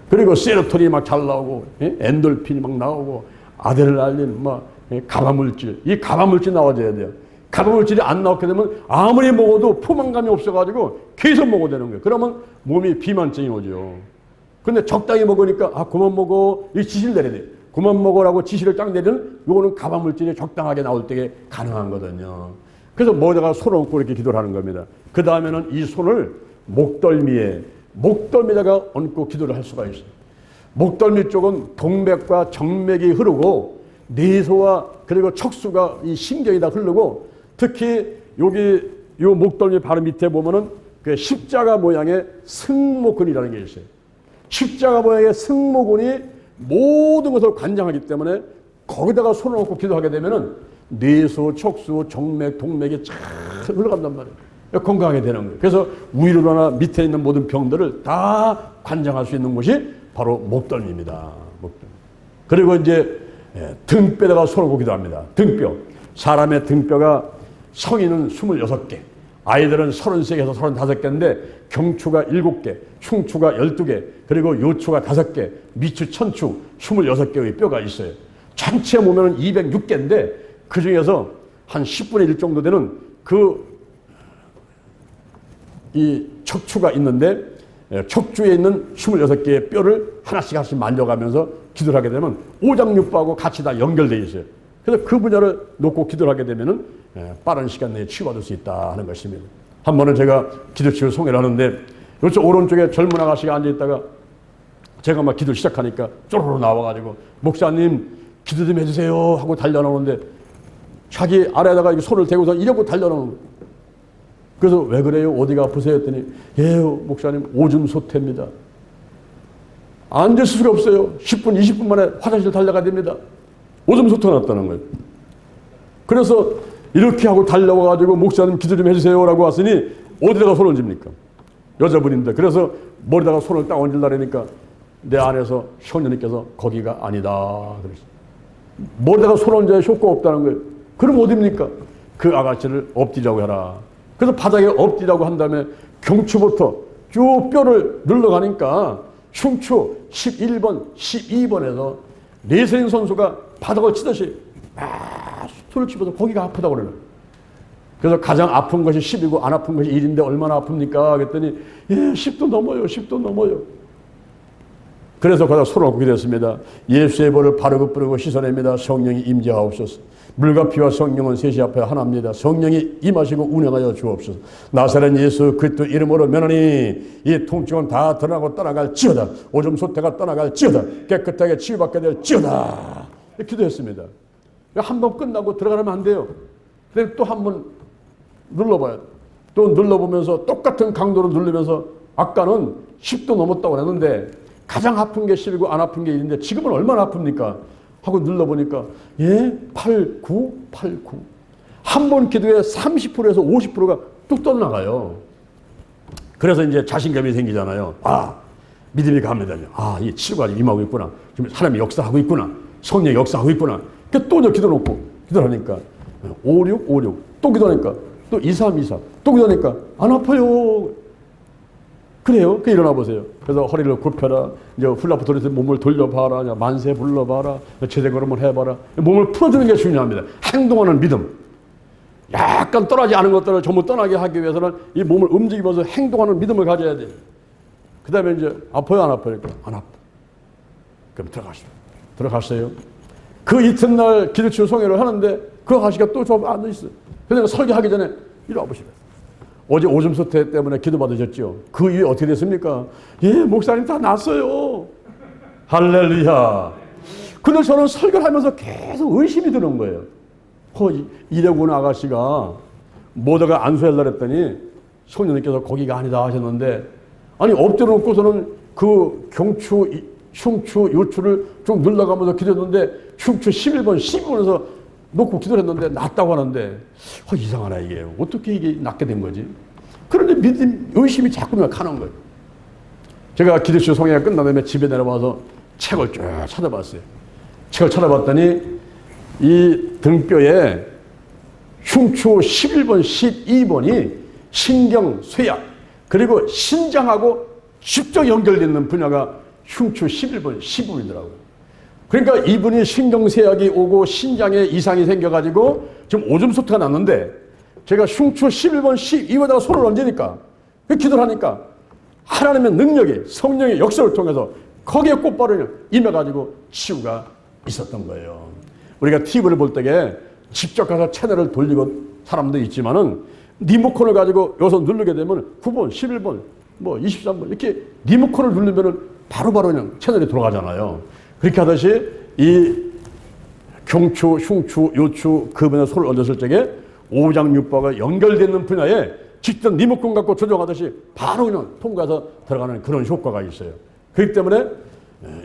그리고 세로토닌이 막 잘 나오고 엔돌핀이 막 나오고 아드레날린 막 가바물질, 이 가바물질 나와줘야 돼요. 가바물질이 안 나오게 되면 아무리 먹어도 포만감이 없어가지고 계속 먹어야 되는 거예요. 그러면 몸이 비만증이 오죠. 근데 적당히 먹으니까 그만 먹어 이 지시를 내려야 돼요. 그만 먹으라고 지시를 딱 내리는 요거는 가바물질이 적당하게 나올 때 가능한 거거든요. 그래서 뭐다가 손을 얹고 이렇게 기도를 하는 겁니다. 그 다음에는 이 손을 목덜미에다가 얹고 기도를 할 수가 있어요. 목덜미 쪽은 동맥과 정맥이 흐르고 뇌소와 그리고 척수가 이 신경이 다 흐르고 특히 여기 요 목덜미 바로 밑에 보면은 그 십자가 모양의 승모근이라는 게 있어요. 십자가 모양의 승모근이 모든 것을 관장하기 때문에 거기다가 손을 얹고 기도하게 되면은 뇌소, 척수, 정맥, 동맥이 잘 흘러간단 말이에요. 건강하게 되는 거예요. 그래서 위로나 밑에 있는 모든 병들을 다 관장할 수 있는 곳이 바로 목덜미입니다. 목덜미. 그리고 이제 등뼈에다가 손을 얹고 기도합니다. 등뼈. 사람의 등뼈가 성인은 26개, 아이들은 33개에서 35개인데 경추가 7개, 흉추가 12개, 그리고 요추가 5개, 미추, 천추 26개의 뼈가 있어요. 전체 몸에는 206개인데 그 중에서 한 10분의 1 정도 되는 이 척추가 있는데 척추에 있는 26개의 뼈를 하나씩 만져가면서 기도를 하게 되면 오장육부하고 같이 다 연결되어 있어요. 그래서 그 분야를 놓고 기도를 하게 되면 빠른 시간 내에 치유받을 수 있다 하는 것입니다. 한 번은 제가 기도치유 소개를 하는데 이쪽 오른쪽에 젊은 아가씨가 앉아있다가 제가 막 기도 시작하니까 쪼르르 나와가지고 목사님 기도 좀 해주세요 하고 달려나오는데 자기 아래에다가 손을 대고서 이러고 달려나오는 거예요. 그래서 왜 그래요? 어디가 아프세요? 했더니 목사님 오줌 소태입니다. 앉을 수가 없어요. 10분 20분 만에 화장실 달려가야 됩니다. 오줌 소태 났다는 거예요. 그래서 이렇게 하고 달려와가지고 목사님 기도 좀 해주세요 라고 왔으니 어디다가 손을 얹습니까? 여자분인데. 그래서 머리다가 손을 딱 얹으려니까 내 안에서 성령님께서 거기가 아니다 그랬어요. 머리다가 손을 얹어야 효과가 없다는 거예요. 그럼 어디입니까? 그 아가씨를 엎드리라고 해라. 그래서 바닥에 엎드리라고 한 다음에 경추부터 쭉 뼈를 눌러가니까 흉추 11번, 12번에서 레슬링 선수가 바닥을 치듯이 손을 집어서 거기가 아프다고 그러는 거예요. 그래서 가장 아픈 것이 10이고 안 아픈 것이 1인데 얼마나 아픕니까? 그랬더니 10도 넘어요. 10도 넘어요. 그래서 거기다 손을 얹고 기도했습니다. 예수의 볼을 바르고 뿌리고 씻어냅니다. 성령이 임재하옵소서. 물과 피와 성령은 셋이 앞에 하나입니다. 성령이 임하시고 운행하여 주옵소서. 나사렛 예수 그리스도 이름으로 면하니 이 통증은 다 드러나고 떠나갈지어다. 오줌 소태가 떠나갈지어다. 깨끗하게 치유받게 될지어다. 기도했습니다. 한 번 끝나고 들어가면 안 돼요. 근데 또 한 번 눌러봐요. 또 눌러보면서 똑같은 강도로 누르면서 아까는 10도 넘었다고 했는데 가장 아픈 게 10이고 안 아픈 게 1인데 지금은 얼마나 아픕니까? 하고 눌러보니까 8, 9, 8, 9. 한 번 기도에 30%에서 50%가 뚝 떠나가요. 그래서 이제 자신감이 생기잖아요. 믿음이 갑니다. 이 치유가 임하고 있구나. 지금 사람이 역사하고 있구나. 성령이 역사하고 있구나. 또 기도 놓고 기도하니까 5, 6, 5, 6. 또 기도하니까 또 2, 3, 2, 4. 또 기도하니까 안 아파요. 그래요? 그 일어나 보세요. 그래서 허리를 굽혀라. 이제 훌라후프돌에서 몸을 돌려봐라. 만세 불러봐라. 제대걸음을 해봐라. 몸을 풀어주는 게 중요합니다. 행동하는 믿음. 약간 떠나지 않은 것들을 전부 떠나게 하기 위해서는 이 몸을 움직이면서 행동하는 믿음을 가져야 돼요. 그 다음에 이제 아파요, 안 아파요? 안 아파. 그럼 들어가시죠. 들어갔어요. 그 이튿날 기도치유 송해를 하는데 그 아가씨가 또 좀 앉아있어요. 그래서 설교하기 전에 이리 와보시라. 어제 오줌 소태 때문에 기도 받으셨죠? 그 이후에 어떻게 됐습니까? 예, 목사님 다 났어요. 할렐루야. 근데 저는 설교를 하면서 계속 의심이 드는 거예요. 이래군 아가씨가 뭐다가 안수하려고 했더니 성령님께서 거기가 아니다 하셨는데, 아니 엎드려 놓고서는 그 경추, 흉추, 요추를 좀 눌러가면서 기도했는데 흉추 11번, 12번에서 놓고 기도를 했는데 낫다고 하는데 이상하나 이게 어떻게 이게 낫게 된 거지? 그런데 믿음, 의심이 자꾸만 가는 거예요. 제가 기도치유 송해가 끝난 다음에 집에 내려와서 책을 쭉 찾아봤어요. 책을 찾아봤더니 이 등뼈에 흉추 11번, 12번이 신경, 쇠약, 그리고 신장하고 직접 연결되는 분야가 흉추 11번, 15번이더라고요. 그러니까 이분이 신경쇠약이 오고 신장에 이상이 생겨가지고 지금 오줌 소트가 났는데 제가 흉추 11번, 12번에다가 손을 얹으니까 기도를 하니까 하나님의 능력이 성령의 역사를 통해서 거기에 곧바로 임해가지고 치유가 있었던 거예요. 우리가 TV를 볼 때에 직접 가서 채널을 돌리고 사람도 있지만은 리모컨을 가지고 여기서 누르게 되면 9번, 11번, 뭐 23번 이렇게 리모컨을 누르면은 바로바로 그냥 채널이 돌아가잖아요. 그렇게 하듯이 이 경추, 흉추, 요추 그 분야에 손을 얹었을 적에 오장육부가 연결되는 분야에 직접 리모컨 갖고 조정하듯이 바로 그냥 통과해서 들어가는 그런 효과가 있어요. 그렇기 때문에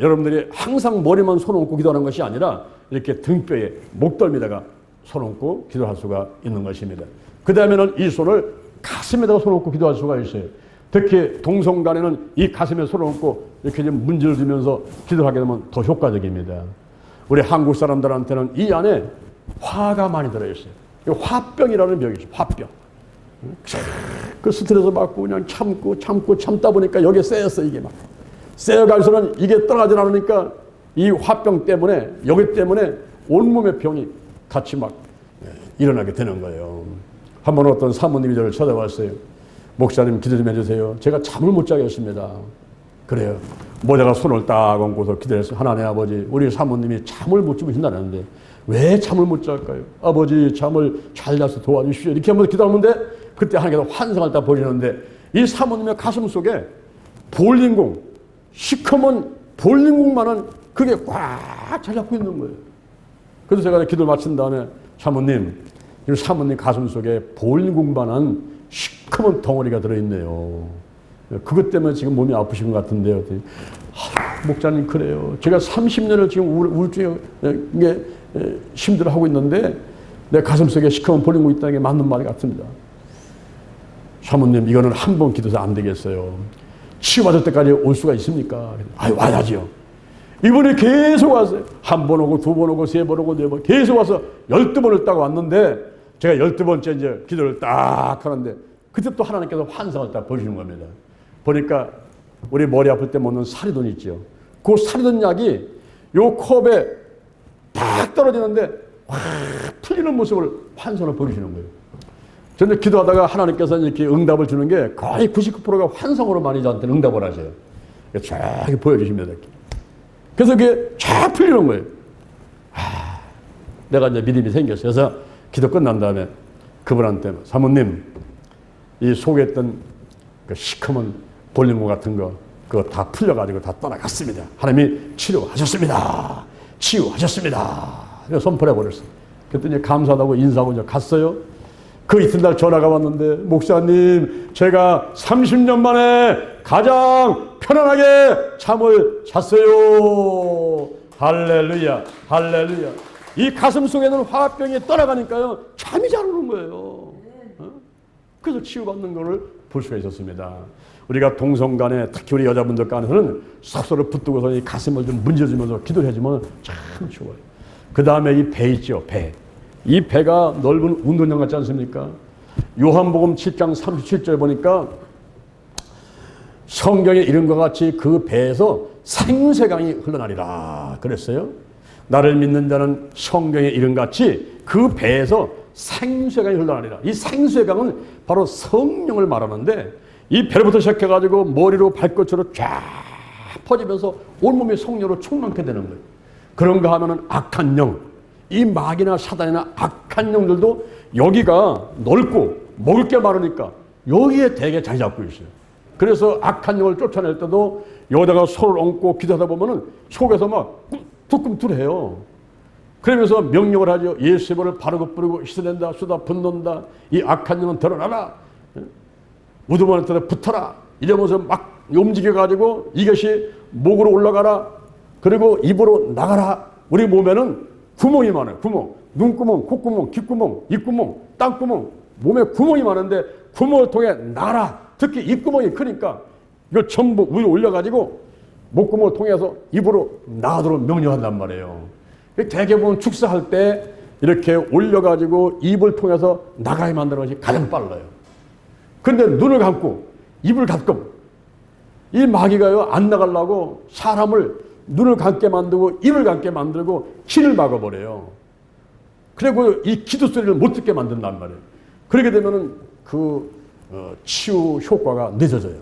여러분들이 항상 머리만 손 얹고 기도하는 것이 아니라 이렇게 등뼈에 목덜미에다가 손 얹고 기도할 수가 있는 것입니다. 그 다음에는 이 손을 가슴에다가 손 얹고 기도할 수가 있어요. 특히 동성간에는 이 가슴에 손을 얹고 이렇게 좀 문질러주면서 기도를 하게 되면 더 효과적입니다. 우리 한국 사람들한테는 이 안에 화가 많이 들어있어요. 화병이라는 병이 있어요. 화병. 그 스트레스 받고 그냥 참다 보니까 여기에 쌓였어, 이게 막. 쌓여갈수록 이게 떠나지 않으니까 이 화병 때문에, 여기 때문에 온몸의 병이 같이 막 일어나게 되는 거예요. 한번 어떤 사모님이 저를 찾아왔어요. 목사님 기도 좀 해주세요. 제가 잠을 못 자겠습니다. 그래요. 모자가 손을 딱 얹고서 기도했어요. 하나님 아버지, 우리 사모님이 잠을 못 주무신다는데 왜 잠을 못 잘까요? 아버지 잠을 잘 자서 도와주십시오. 이렇게 한번 기도하는데 그때 하나님께서 환상을 딱 보시는데 이 사모님의 가슴 속에 볼링공, 시커먼 볼링공만한 그게 꽉 잘 잡고 있는 거예요. 그래서 제가 기도를 마친 다음에 사모님 가슴 속에 볼링공만한 시커먼 덩어리가 들어있네요. 그것 때문에 지금 몸이 아프신 것 같은데요. 목사님 그래요. 제가 30년을 지금 우울증에 힘들어하고 있는데 내 가슴속에 시커먼 볼링공 있다는 게 맞는 말 같습니다. 사모님 이거는 한 번 기도해서 안 되겠어요. 치유받을 때까지 올 수가 있습니까? 와야지요. 이분이 계속 왔어요. 한 번 오고 두 번 오고 세 번 오고 네 번 계속 와서 12번을 딱 왔는데 제가 12번째 이제 기도를 딱 하는데 그때 또 하나님께서 환상을 딱 보여주는 겁니다. 보니까 우리 머리 아플 때 먹는 사리돈 있죠. 그 사리돈 약이 요 컵에 딱 떨어지는데 확 풀리는 모습을 환상을 보여주시는 거예요. 저는 기도하다가 하나님께서 이렇게 응답을 주는 게 거의 99%가 환상으로 많이 저한테 응답을 하세요. 쫙 보여주십니다. 그래서 그게 쫙 풀리는 거예요. 내가 이제 믿음이 생겼어요. 그래서 기도 끝난 다음에 그분한테 사모님 이 속에 있던 그 시커먼 볼링공 같은 거 그거 다 풀려가지고 다 떠나갔습니다. 하나님이 치료하셨습니다. 치유하셨습니다. 선포해 버렸어요. 그랬더니 감사하다고 인사하고 이제 갔어요. 그 이튿날 전화가 왔는데 목사님 제가 30년 만에 가장 편안하게 잠을 잤어요. 할렐루야 할렐루야. 이 가슴 속에는 화병이 떠나가니까요 잠이 잘 오는 거예요. 그래서 치유받는 것을 볼 수가 있었습니다. 우리가 동성간에 특히 우리 여자분들 간에서는 서로 붙들고서 이 가슴을 좀 문져주면서 기도를 해주면 참 좋아요. 그 다음에 이 배 있죠, 배. 이 배가 넓은 운동장 같지 않습니까? 요한복음 7장 37절 보니까 성경에 이름과 같이 그 배에서 생수강이 흘러나리라 그랬어요. 나를 믿는 자는 성경에 이름같이 그 배에서 생수강이 흘러나리라. 이 생수강은 바로 성령을 말하는데 이 배로부터 시작해가지고 머리로 발끝으로 쫙 퍼지면서 온몸이 성령으로 충만케 되는 거예요. 그런가 하면은 악한 영, 이 마귀나 사단이나 악한 영들도 여기가 넓고 먹을 게 많으니까 여기에 대개 자리 잡고 있어요. 그래서 악한 영을 쫓아낼 때도 여기다가 손을 얹고 기도하다 보면은 속에서 막 뚜꿈뚜해요. 그러면서 명령을 하죠. 예수의 이름을 바르고 뿌리고 씻어낸다, 쏟아 붓는다. 이 악한 영은 드러나라. 우두머리한테 붙어라. 이러면서 막 움직여가지고 이것이 목으로 올라가라. 그리고 입으로 나가라. 우리 몸에는 구멍이 많아요. 구멍. 눈구멍, 콧구멍, 귓구멍, 입구멍, 땅구멍. 몸에 구멍이 많은데 구멍을 통해 나가라. 특히 입구멍이 크니까 이걸 전부 위로 올려가지고 목구멍을 통해서 입으로 나가도록 명령한단 말이에요. 대개 보면 축사할 때 이렇게 올려가지고 입을 통해서 나가게 만드는 것이 가장 빨라요. 그런데 눈을 감고 입을 닫고 이 마귀가요 안 나가려고 사람을 눈을 감게 만들고 입을 감게 만들고 귀를 막아버려요. 그리고 이 기도 소리를 못 듣게 만든단 말이에요. 그렇게 되면은 치유 효과가 늦어져요.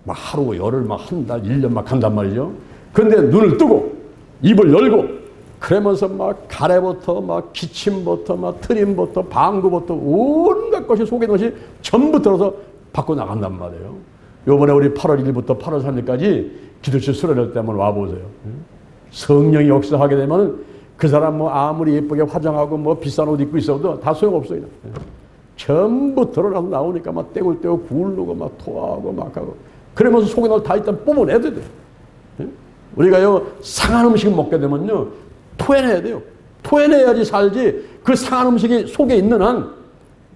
막 하루, 열흘, 막 한 달, 1년 막 간단 말이죠. 그런데 눈을 뜨고 입을 열고 그러면서 막 가래부터 막 기침부터 막 트림부터 방구부터 온갖 것이 속에 있는 것이 전부 들어서 밖으로 나간단 말이에요. 요번에 우리 8월 1일부터 8월 3일까지 기도실 수련회 때 한번 와보세요. 성령이 역사하게 되면 그 사람 뭐 아무리 예쁘게 화장하고 뭐 비싼 옷 입고 있어도 다 소용없어요. 전부 드러나서 나오니까 막 떼굴떼굴 굴르고 막 토하고 막 하고 그러면서 속에 날 다 일단 뽑아내야 돼. 우리가요 상한 음식 먹게 되면요 토해내야 돼요. 토해내야지 살지 그 상한 음식이 속에 있는 한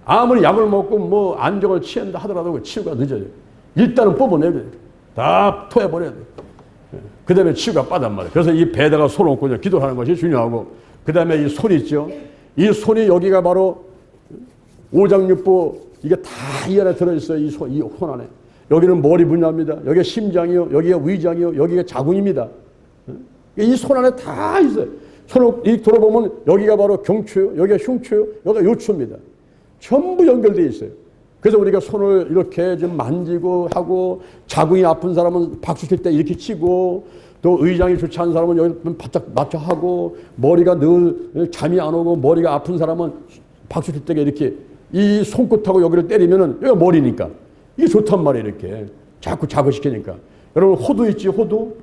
아무리 약을 먹고 뭐 안정을 취한다 하더라도 치유가 늦어요. 일단은 뽑아내야 돼요. 다 토해버려야 돼요. 그 다음에 치유가 빠단 말이에요. 그래서 이 배에다가 손을 얹고 기도하는 것이 중요하고 그 다음에 이 손이 있죠. 이 손이 여기가 바로 오장육부 이게 다 이 안에 들어있어요. 이 손 안에. 여기는 머리 분야입니다. 여기가 심장이요. 여기가 위장이요. 여기가 자궁입니다. 이 손 안에 다 있어요. 손을 이 돌아보면 여기가 바로 경추요. 여기가 흉추요. 여기가 요추입니다. 전부 연결되어 있어요. 그래서 우리가 손을 이렇게 좀 만지고 하고 자궁이 아픈 사람은 박수 칠 때 이렇게 치고 또 의장이 좋지 않은 사람은 여기 바짝 맞춰 하고 머리가 늘 잠이 안 오고 머리가 아픈 사람은 박수 칠 때 이렇게 이 손끝하고 여기를 때리면은 여기가 머리니까 이게 좋단 말이에요. 이렇게 자꾸 자극시키니까. 여러분 호두 있지 호두?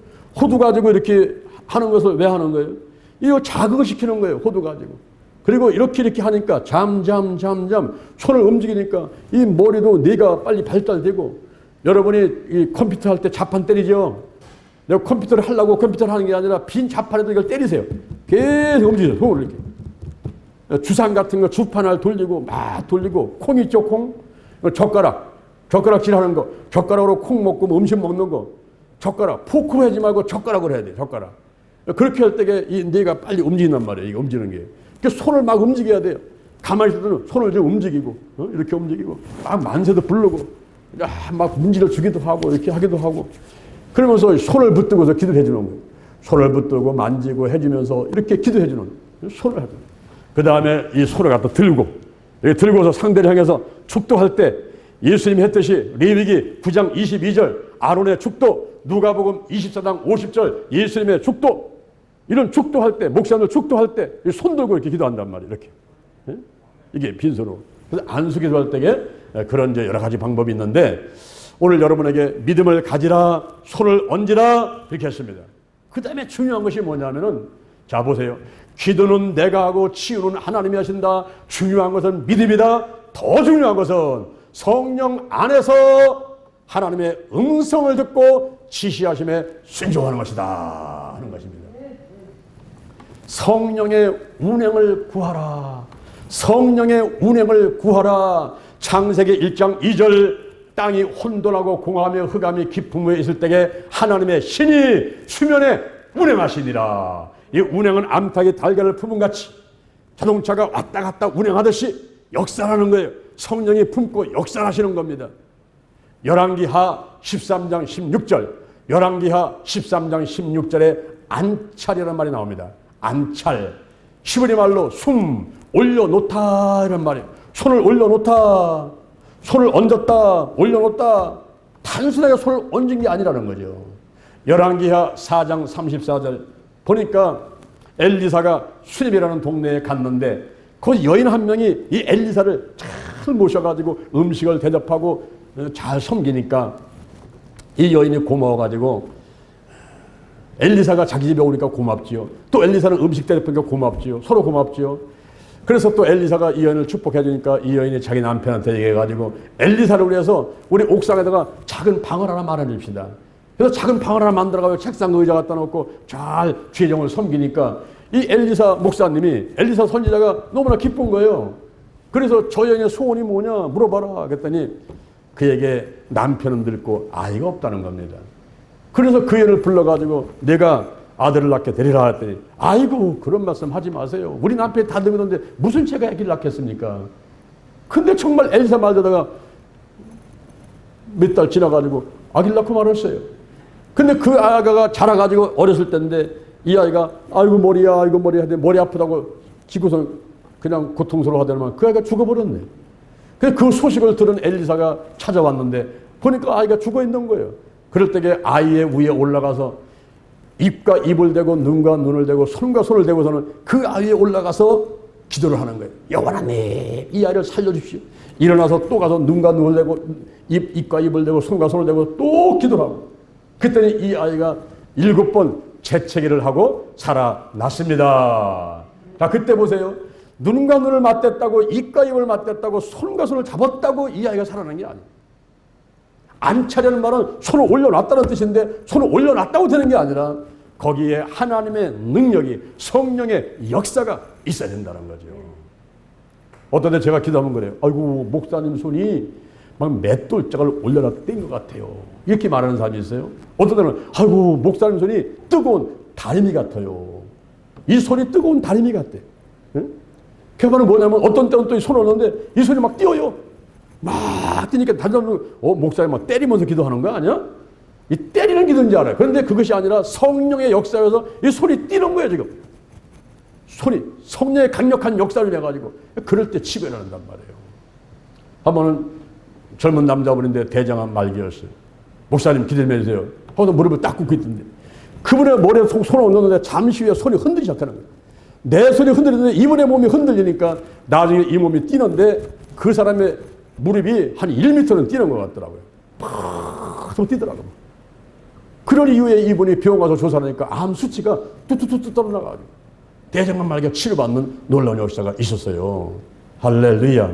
호두 가지고 이렇게 하는 것을 왜 하는 거예요? 이거 자극을 시키는 거예요. 호두 가지고. 그리고 이렇게 하니까 잠잠 손을 움직이니까 이 머리도 뇌가 빨리 발달되고 여러분이 이 컴퓨터 할 때 자판 때리죠. 내가 컴퓨터를 하려고 컴퓨터를 하는 게 아니라 빈 자판에도 이걸 때리세요. 계속 움직여요. 손을 이렇게. 주상 같은 거 주판을 돌리고 막 돌리고 콩 있죠 콩? 젓가락질 하는 거 젓가락으로 콩 먹고 뭐 음식 먹는 거 젓가락 포크로 하지 말고 젓가락으로 해야 돼요. 젓가락. 그렇게 할 때 이 뇌가 빨리 움직인단 말이에요. 이게 움직이는 게. 그러니까 손을 막 움직여야 돼요. 가만히 있어도 손을 좀 움직이고 이렇게 움직이고 막 만세도 부르고 막 문지를 주기도 하고 이렇게 하기도 하고 그러면서 손을 붙들고서 기도해 주는 거예요. 손을 붙들고 만지고 해주면서 이렇게 기도해 주는 거예요. 손을 하죠. 그 다음에 이 손을 갖다 들고 이렇게 들고서 상대를 향해서 축도할 때 예수님이 했듯이 레위기 9장 22절 아론의 축도 누가복음 24장 50절 예수님의 축도 이런 축도할 때 목사님들 축도할 때 손 들고 이렇게 기도한단 말이에요. 이렇게 이게 빈손으로. 그래서 안수 기도할 때에 그런 이제 여러 가지 방법이 있는데 오늘 여러분에게 믿음을 가지라 손을 얹으라 이렇게 했습니다. 그 다음에 중요한 것이 뭐냐면은 자 보세요. 기도는 내가 하고 치유는 하나님이 하신다. 중요한 것은 믿음이다. 더 중요한 것은 성령 안에서 하나님의 음성을 듣고 지시하심에 순종하는 것이다 하는 것입니다. 성령의 운행을 구하라. 성령의 운행을 구하라. 창세기 1장 2절 땅이 혼돈하고 공함에 흑암이 깊은 후에 있을 때에 하나님의 신이 수면에 운행하시니라. 이 운행은 암탉이 달걀을 품은 같이 자동차가 왔다 갔다 운행하듯이 역사하는 거예요. 성령이 품고 역사하시는 겁니다. 열왕기하 13장 16절, 열왕기하 13장 16절에 안찰이라는 말이 나옵니다. 안찰, 히브리 말로 숨 올려놓다 이런 말이에요. 손을 올려놓다, 손을 얹었다, 올려놓다. 단순하게 손을 얹은 게 아니라는 거죠. 열왕기하 4장 34절 보니까 엘리사가 수립이라는 동네에 갔는데 그 여인 한 명이 이 엘리사를 잘 모셔가지고 음식을 대접하고 잘 섬기니까 이 여인이 고마워가지고 엘리사가 자기 집에 오니까 고맙지요. 또 엘리사는 음식 대접하니까 고맙지요. 서로 고맙지요. 그래서 또 엘리사가 이 여인을 축복해 주니까 이 여인이 자기 남편한테 얘기해가지고 엘리사를 위해서 우리 옥상에다가 작은 방을 하나 마련해줍시다. 그래서 작은 방을 하나 만들어가지고 책상 의자 갖다 놓고 잘 주의정을 섬기니까 이 엘리사 목사님이, 엘리사 선지자가 너무나 기쁜 거예요. 그래서 저 여인의 소원이 뭐냐 물어봐라 그랬더니 그에게 남편은 늙고 아이가 없다는 겁니다. 그래서 그 여인을 불러가지고 내가 아들을 낳게 되리라 했더니 아이고 그런 말씀 하지 마세요. 우리 남편이 다 늙었는데 무슨 제가 아기를 낳겠습니까? 근데 정말 엘리사 말대다가 몇 달 지나가지고 아기를 낳고 말았어요. 근데 그 아가가 자라가지고 어렸을 때인데 이 아이가 아이고 머리야 아이고 머리 하더니 머리 아프다고 지고서 그냥 고통스러워 하더니만 그 아이가 죽어버렸네. 그래서 그 소식을 들은 엘리사가 찾아왔는데 보니까 아이가 죽어 있는 거예요. 그럴 때에 아이의 위에 올라가서 입과 입을 대고 눈과 눈을 대고 손과 손을 대고서는 그 아이에 올라가서 기도를 하는 거예요. 여호와 하나님 이 아이를 살려주십시오. 일어나서 또 가서 눈과 눈을 대고 입과 입을 대고 손과 손을 대고 또 기도를 하고 그랬더니 이 아이가 7번 재채기를 하고 살아났습니다. 자, 그때 보세요. 눈과 눈을 맞댔다고 입과 입을 맞댔다고 손과 손을 잡았다고 이 아이가 살아난 게 아니에요. 안차려는 말은 손을 올려놨다는 뜻인데 손을 올려놨다고 되는 게 아니라 거기에 하나님의 능력이 성령의 역사가 있어야 된다는 거죠. 어떤 때 제가 기도하면 그래요. 아이고 목사님 손이 막 맷돌짝을 올려놨던 것 같아요. 이렇게 말하는 사람이 있어요. 어떤 때는 아이고 목사님 손이 뜨거운 다리미 같아요. 이 손이 뜨거운 다리미 같대. 응? 그 말은 뭐냐면 어떤 때는 또 손을 넣는데 이 손이 막 뛰어요. 막 뛰니까 다른 사람은 목사님 막 때리면서 기도하는 거 아니야? 이 때리는 기도인지 알아요. 그런데 그것이 아니라 성령의 역사여서 이 손이 뛰는 거예요 지금. 손이 성령의 강력한 역사를 해가지고 그럴 때 치고 일어난단 말이에요. 한 번은 젊은 남자분인데 대장암 말기였어요. 목사님 기도 좀 해주세요. 하고서 무릎을 딱 꿇고 있던데 그분의 머리에 손을 얹었는데 잠시 후에 손이 흔들리기 시작하는 거예요. 내 손이 흔들리는데 이분의 몸이 흔들리니까 나중에 이 몸이 뛰는데 그 사람의 무릎이 한 1m는 뛰는 것 같더라고요. 팍 뛰더라고요. 그런 이후에 이분이 병원 가서 조사하니까 암 수치가 뚝뚝뚝 떨어나가지고 대장암 말기가 치료받는 놀라운 역사가 있었어요. 할렐루야.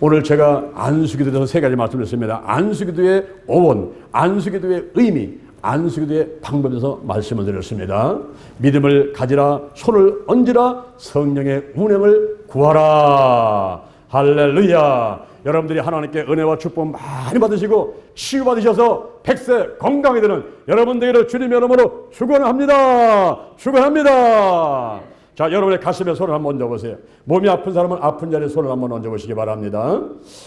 오늘 제가 안수기도에 대해서 3가지 말씀드렸습니다. 안수기도의 어원, 안수기도의 의미, 안수기도의 방법에 대해서 말씀을 드렸습니다. 믿음을 가지라, 손을 얹으라, 성령의 운행을 구하라. 할렐루야. 여러분들이 하나님께 은혜와 축복 많이 받으시고 치유받으셔서 100세 건강이 되는 여러분 되기를 주님의 이름으로 축원합니다. 축원합니다. 자, 여러분의 가슴에 손을 한번 얹어보세요. 몸이 아픈 사람은 아픈 자리에 손을 한번 얹어보시기 바랍니다.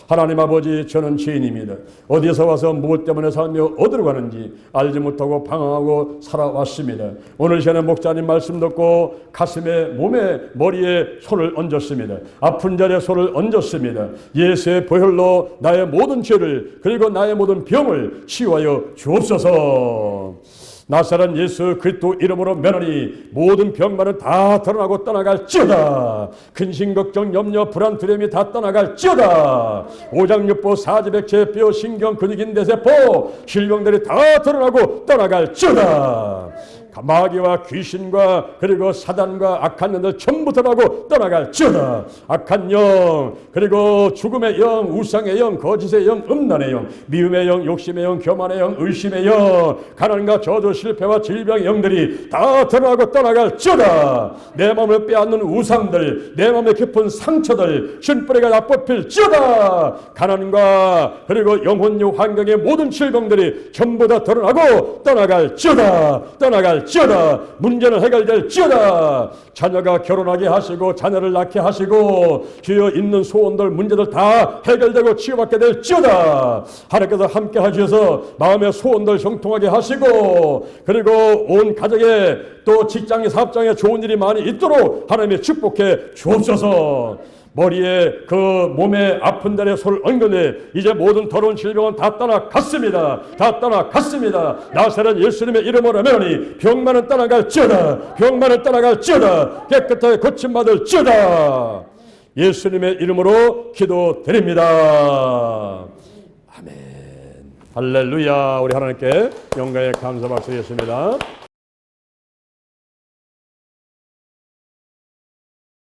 하나님 아버지, 저는 죄인입니다. 어디에서 와서 무엇 때문에 살며 어디로 가는지 알지 못하고 방황하고 살아왔습니다. 오늘 시간에 목사님 말씀 듣고 가슴에, 몸에, 머리에 손을 얹었습니다. 아픈 자리에 손을 얹었습니다. 예수의 보혈로 나의 모든 죄를 그리고 나의 모든 병을 치유하여 주옵소서. 나사렛 예수 그리스도 이름으로 면하니 모든 병만은 다 드러나고 떠나갈지어다. 근심 걱정 염려 불안 두려움이 다 떠나갈지어다. 오장육부 사지백체 뼈 신경 근육 인대세포 질병들이 다 드러나고 떠나갈지어다. 마귀와 귀신과 그리고 사단과 악한 영들 전부 드러나고 떠나갈지어다. 악한 영 그리고 죽음의 영, 우상의 영, 거짓의 영, 음란의 영, 미움의 영, 욕심의 영, 교만의 영, 의심의 영, 가난과 저주, 실패와 질병의 영들이 다 드러나고 떠나갈지어다. 내 마음을 빼앗는 우상들, 내 마음의 깊은 상처들 신뿌리가 다 뽑힐지어다. 가난과 그리고 영혼력 환경의 모든 질병들이 전부 다 드러나고 떠나갈지어다. 일어날지어다. 문제는 해결될지어다. 자녀가 결혼하게 하시고 자녀를 낳게 하시고 주여 있는 소원들 문제들 다 해결되고 치유받게 될지어다. 하나님께서 함께 하셔서 마음의 소원들 형통하게 하시고 그리고 온 가정에 또 직장에 사업장에 좋은 일이 많이 있도록 하나님이 축복해 주옵소서. 머리에 그 몸에 아픈 데에 손을 얹거니 이제 모든 더러운 질병은 다 떠나갔습니다. 다 떠나갔습니다. 나사렛 예수님의 이름으로 하면이 병만은 떠나갈지어다. 병만은 떠나갈지어다. 깨끗하게 고침받을지어다. 예수님의 이름으로 기도드립니다. 아멘. 할렐루야. 우리 하나님께 영광의 감사 박수 드리겠습니다.